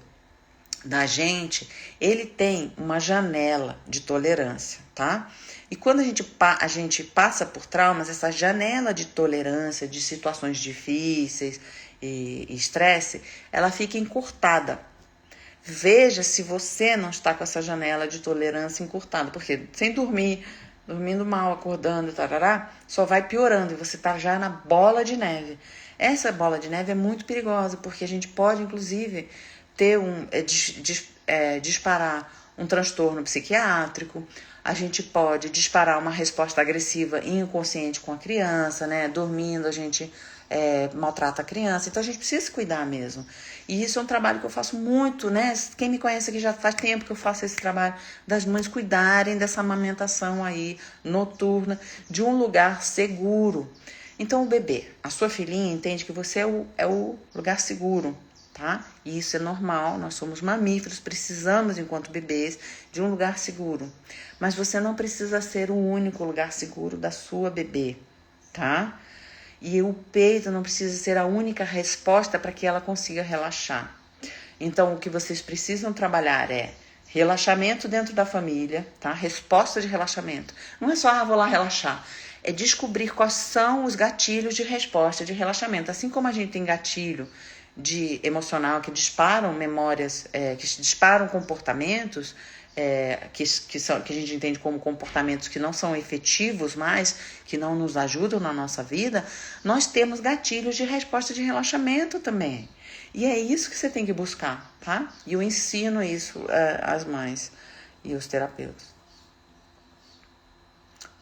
da gente, ele tem uma janela de tolerância, tá? E quando a gente passa por traumas, essa janela de tolerância de situações difíceis e estresse, ela fica encurtada. Veja se você não está com essa janela de tolerância encurtada, porque sem dormir, dormindo mal, acordando, tarará, só vai piorando e você tá já na bola de neve. Essa bola de neve é muito perigosa, porque a gente pode, inclusive, ter disparar um transtorno psiquiátrico, a gente pode disparar uma resposta agressiva e inconsciente com a criança, né? Dormindo, a gente maltrata a criança. Então, a gente precisa se cuidar mesmo. E isso é um trabalho que eu faço muito, né? Quem me conhece aqui já faz tempo que eu faço esse trabalho das mães cuidarem dessa amamentação aí noturna, de um lugar seguro. Então, o bebê, a sua filhinha entende que você é o lugar seguro, tá? E isso é normal, nós somos mamíferos, precisamos, enquanto bebês, de um lugar seguro. Mas você não precisa ser o único lugar seguro da sua bebê, tá? E o peito não precisa ser a única resposta para que ela consiga relaxar. Então, o que vocês precisam trabalhar é relaxamento dentro da família, tá? Resposta de relaxamento. Não é só, vou lá relaxar. É descobrir quais são os gatilhos de resposta de relaxamento. Assim como a gente tem gatilho de emocional que disparam memórias, que disparam comportamentos, que a gente entende como comportamentos que não são efetivos mais, que não nos ajudam na nossa vida, nós temos gatilhos de resposta de relaxamento também. E é isso que você tem que buscar, tá? E eu ensino isso às mães e os terapeutas.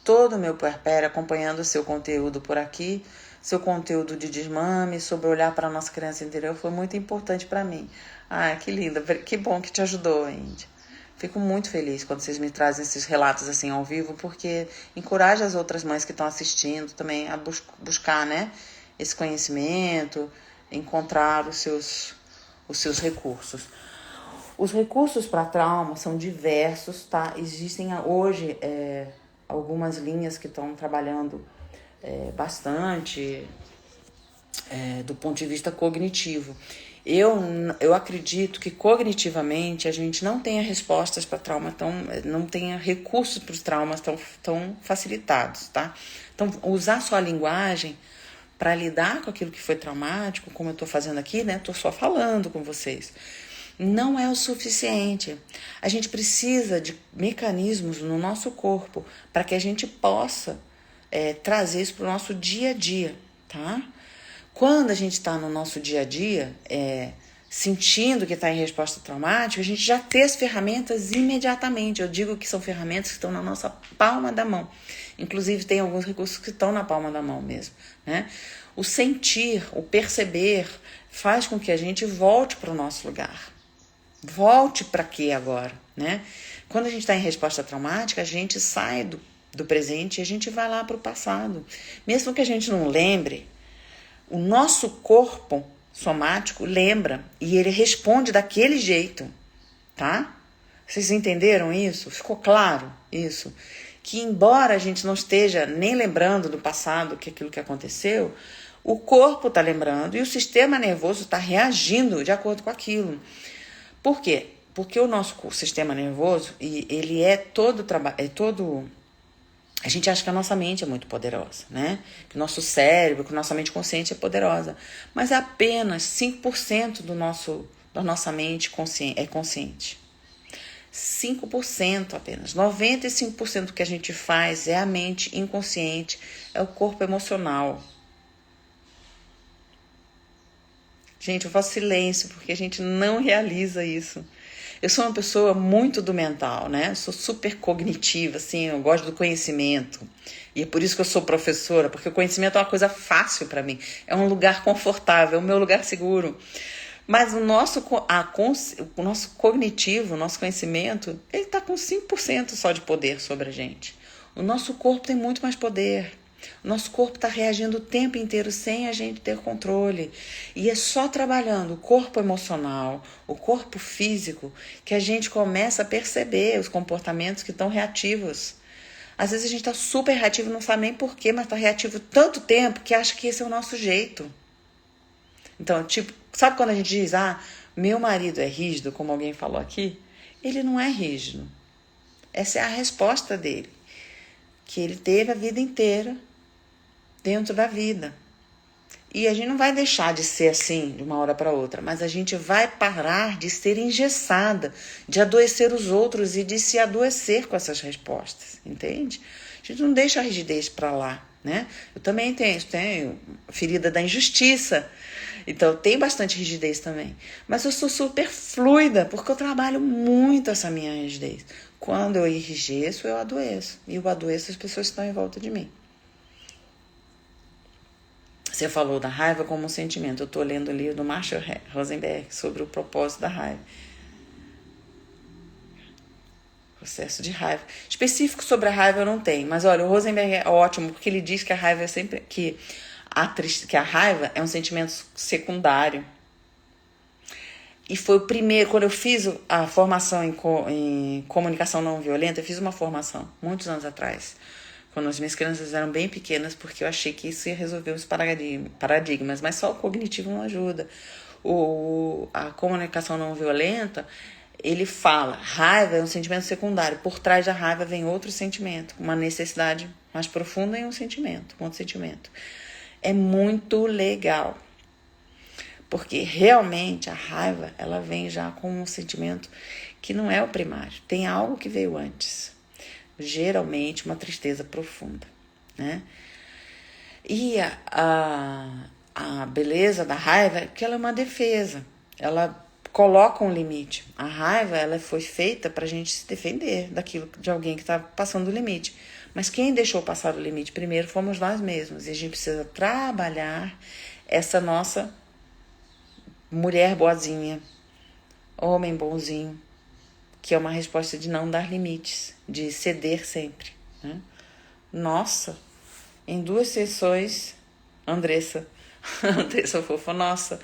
Todo o meu puerpério acompanhando o seu conteúdo por aqui, seu conteúdo de desmame, sobre olhar para a nossa criança interior, foi muito importante para mim. Ah, que linda, que bom que te ajudou, Índia. Fico muito feliz quando vocês me trazem esses relatos assim ao vivo, porque encoraja as outras mães que estão assistindo também a buscar, né, esse conhecimento, encontrar os seus recursos. Os recursos para trauma são diversos, tá? Existem hoje algumas linhas que estão trabalhando bastante do ponto de vista cognitivo. Eu acredito que cognitivamente a gente não tenha respostas para trauma não tenha recursos para os traumas tão facilitados, tá? Então, usar só a linguagem para lidar com aquilo que foi traumático, como eu estou fazendo aqui, né? Estou só falando com vocês. Não é o suficiente. A gente precisa de mecanismos no nosso corpo para que a gente possa trazer isso para o nosso dia a dia, tá? Quando a gente está no nosso dia a dia, sentindo que está em resposta traumática, a gente já tem as ferramentas imediatamente. Eu digo que são ferramentas que estão na nossa palma da mão. Inclusive, tem alguns recursos que estão na palma da mão mesmo, né? O sentir, o perceber, faz com que a gente volte para o nosso lugar. Volte para quê agora, né? Quando a gente está em resposta traumática, a gente sai do presente e a gente vai lá para o passado. Mesmo que a gente não lembre, o nosso corpo somático lembra e ele responde daquele jeito, tá? Vocês entenderam isso? Ficou claro isso? Que embora a gente não esteja nem lembrando do passado, que aquilo que aconteceu, o corpo está lembrando e o sistema nervoso está reagindo de acordo com aquilo. Por quê? Porque o nosso sistema nervoso, ele a gente acha que a nossa mente é muito poderosa, né? Que o nosso cérebro, que a nossa mente consciente é poderosa. Mas é apenas 5% da nossa mente é consciente. 5% apenas. 95% do que a gente faz é a mente inconsciente, é o corpo emocional. Gente, eu faço silêncio porque a gente não realiza isso. Eu sou uma pessoa muito do mental, né? Eu sou super cognitiva, assim, eu gosto do conhecimento. E é por isso que eu sou professora, porque o conhecimento é uma coisa fácil para mim. É um lugar confortável, é o meu lugar seguro. Mas o nosso cognitivo, o nosso conhecimento, ele está com 5% só de poder sobre a gente. O nosso corpo tem muito mais poder. O nosso corpo está reagindo o tempo inteiro sem a gente ter controle. E é só trabalhando o corpo emocional, o corpo físico, que a gente começa a perceber os comportamentos que estão reativos. Às vezes a gente está super reativo, não sabe nem porquê, mas está reativo tanto tempo que acha que esse é o nosso jeito. Então, tipo, sabe quando a gente diz, meu marido é rígido, como alguém falou aqui? Ele não é rígido. Essa é a resposta dele. Que ele teve a vida inteira dentro da vida. E a gente não vai deixar de ser assim de uma hora para outra, mas a gente vai parar de ser engessada, de adoecer os outros e de se adoecer com essas respostas, entende? A gente não deixa a rigidez para lá, né? Eu também tenho ferida da injustiça, então tem bastante rigidez também. Mas eu sou super fluida, porque eu trabalho muito essa minha rigidez. Quando eu enrijeço, eu adoeço. E eu adoeço as pessoas que estão em volta de mim. Você falou da raiva como um sentimento. Eu estou lendo o livro do Marshall Rosenberg sobre o propósito da raiva. Processo de raiva. Específico sobre a raiva eu não tenho. Mas olha, o Rosenberg é ótimo, porque ele diz que a raiva é sempre... que a raiva é um sentimento secundário. E foi o primeiro, quando eu fiz a formação em comunicação não violenta, eu fiz uma formação, muitos anos atrás, quando as minhas crianças eram bem pequenas, porque eu achei que isso ia resolver os paradigmas, mas só o cognitivo não ajuda. A comunicação não violenta, ele fala, raiva é um sentimento secundário, por trás da raiva vem outro sentimento, uma necessidade mais profunda e um outro sentimento. É muito legal. Porque realmente a raiva, ela vem já com um sentimento que não é o primário. Tem algo que veio antes. Geralmente uma tristeza profunda, né? E a beleza da raiva é que ela é uma defesa. Ela coloca um limite. A raiva, ela foi feita para a gente se defender de alguém que está passando o limite. Mas quem deixou passar o limite primeiro fomos nós mesmos. E a gente precisa trabalhar essa nossa mulher boazinha, homem bonzinho, que é uma resposta de não dar limites, de ceder sempre, né? Nossa, em 2 sessões, Andressa fofa, nossa,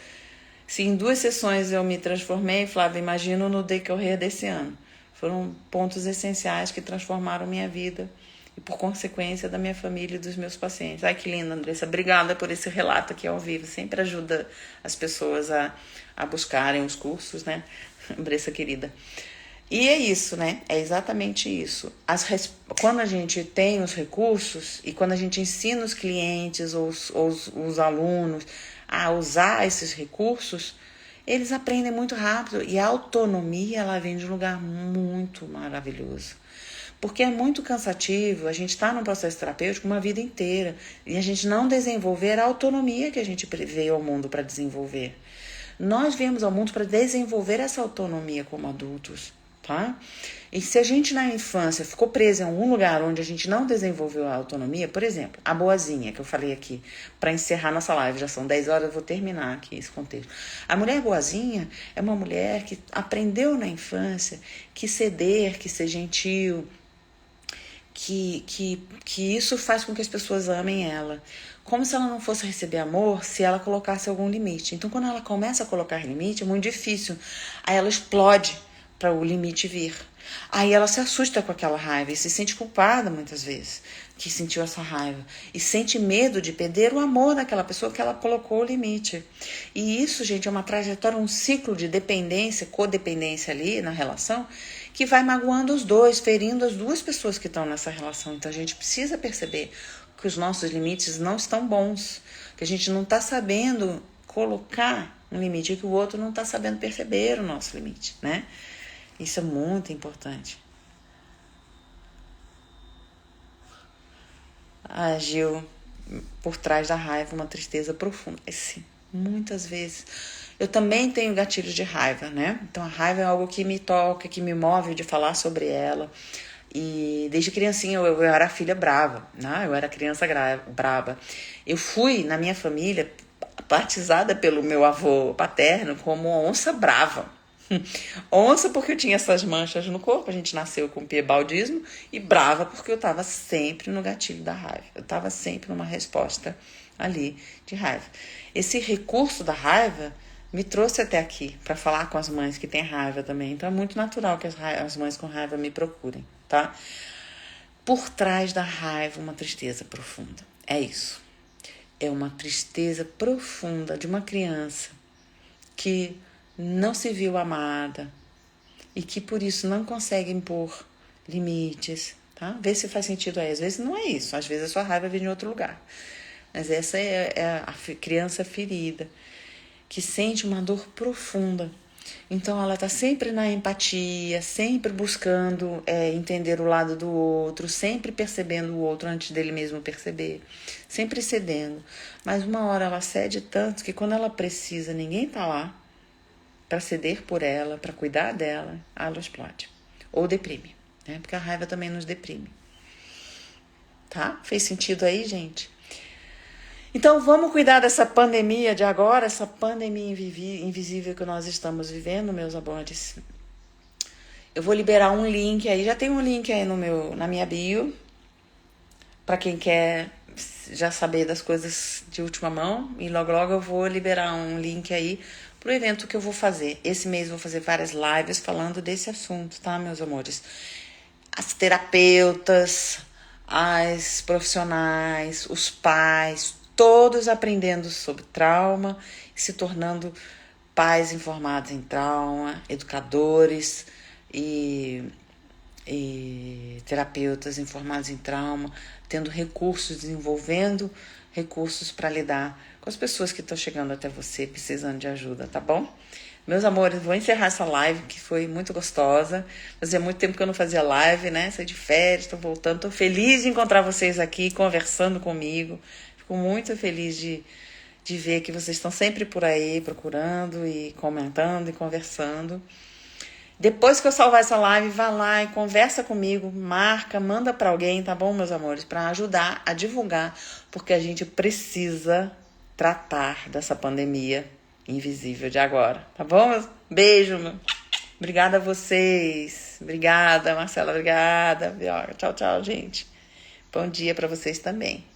Se em 2 sessões eu me transformei, Flávia, imagino no decorrer desse ano. Foram pontos essenciais que transformaram minha vida e, por consequência, da minha família e dos meus pacientes. Ai, que lindo, Andressa. Obrigada por esse relato aqui ao vivo. Sempre ajuda as pessoas a buscarem os cursos, né? Andressa, querida. E é isso, né? É exatamente isso. Quando a gente tem os recursos e quando a gente ensina os clientes ou os alunos a usar esses recursos, eles aprendem muito rápido. E a autonomia, ela vem de um lugar muito maravilhoso. Porque é muito cansativo a gente estar num processo terapêutico uma vida inteira e a gente não desenvolver a autonomia que a gente veio ao mundo para desenvolver. Nós viemos ao mundo para desenvolver essa autonomia como adultos, tá? E se a gente na infância ficou preso em algum lugar onde a gente não desenvolveu a autonomia, por exemplo, a boazinha que eu falei aqui, para encerrar nossa live, já são 10 horas, eu vou terminar aqui esse contexto. A mulher boazinha é uma mulher que aprendeu na infância que ceder, que ser gentil, que isso faz com que as pessoas amem ela. Como se ela não fosse receber amor se ela colocasse algum limite. Então, quando ela começa a colocar limite, é muito difícil. Aí ela explode para o limite vir. Aí ela se assusta com aquela raiva e se sente culpada muitas vezes que sentiu essa raiva. E sente medo de perder o amor daquela pessoa que ela colocou o limite. E isso, gente, é uma trajetória, um ciclo de dependência, codependência ali na relação, que vai magoando os dois, ferindo as duas pessoas que estão nessa relação. Então a gente precisa perceber que os nossos limites não estão bons, que a gente não está sabendo colocar um limite e que o outro não está sabendo perceber o nosso limite, né? Isso é muito importante. Gil, por trás da raiva, uma tristeza profunda. Sim, muitas vezes. Eu também tenho gatilhos de raiva, né? Então a raiva é algo que me toca, que me move de falar sobre ela. E desde criancinha eu era filha brava, né? Eu era criança brava. Eu fui, na minha família, batizada pelo meu avô paterno como onça brava. Onça porque eu tinha essas manchas no corpo, a gente nasceu com piebaldismo, e brava porque eu estava sempre no gatilho da raiva. Eu estava sempre numa resposta ali de raiva. Esse recurso da raiva me trouxe até aqui para falar com as mães que têm raiva também. Então é muito natural que as mães com raiva me procurem, tá? Por trás da raiva, uma tristeza profunda. É isso. É uma tristeza profunda de uma criança que não se viu amada e que por isso não consegue impor limites, tá? Vê se faz sentido aí. Às vezes não é isso, às vezes a sua raiva vem de outro lugar. Mas essa é a criança ferida, que sente uma dor profunda. Então ela está sempre na empatia, sempre buscando entender o lado do outro, sempre percebendo o outro antes dele mesmo perceber, sempre cedendo. Mas uma hora ela cede tanto que quando ela precisa, ninguém está lá para ceder por ela, para cuidar dela, ela explode. Ou deprime, né? Porque a raiva também nos deprime. Tá? Fez sentido aí, gente? Então vamos cuidar dessa pandemia de agora, essa pandemia invisível que nós estamos vivendo, meus amores. Eu vou liberar um link aí, já tem um link aí na minha bio, para quem quer já saber das coisas de última mão, e logo eu vou liberar um link aí pro evento que eu vou fazer. Esse mês eu vou fazer várias lives falando desse assunto, tá, meus amores? As terapeutas, as profissionais, os pais, todos aprendendo sobre trauma, se tornando pais informados em trauma, educadores e terapeutas informados em trauma, tendo recursos, desenvolvendo recursos para lidar com as pessoas que estão chegando até você precisando de ajuda, tá bom? Meus amores, vou encerrar essa live que foi muito gostosa. Fazia muito tempo que eu não fazia live, né? Saí de férias, tô voltando. Tô feliz de encontrar vocês aqui, conversando comigo. Fico muito feliz de ver que vocês estão sempre por aí, procurando e comentando e conversando. Depois que eu salvar essa live, vá lá e conversa comigo, marca, manda para alguém, tá bom, meus amores? Para ajudar a divulgar, porque a gente precisa tratar dessa pandemia invisível de agora, tá bom? Beijo, meu. Obrigada a vocês. Obrigada, Marcela, obrigada. Tchau, gente. Bom dia para vocês também.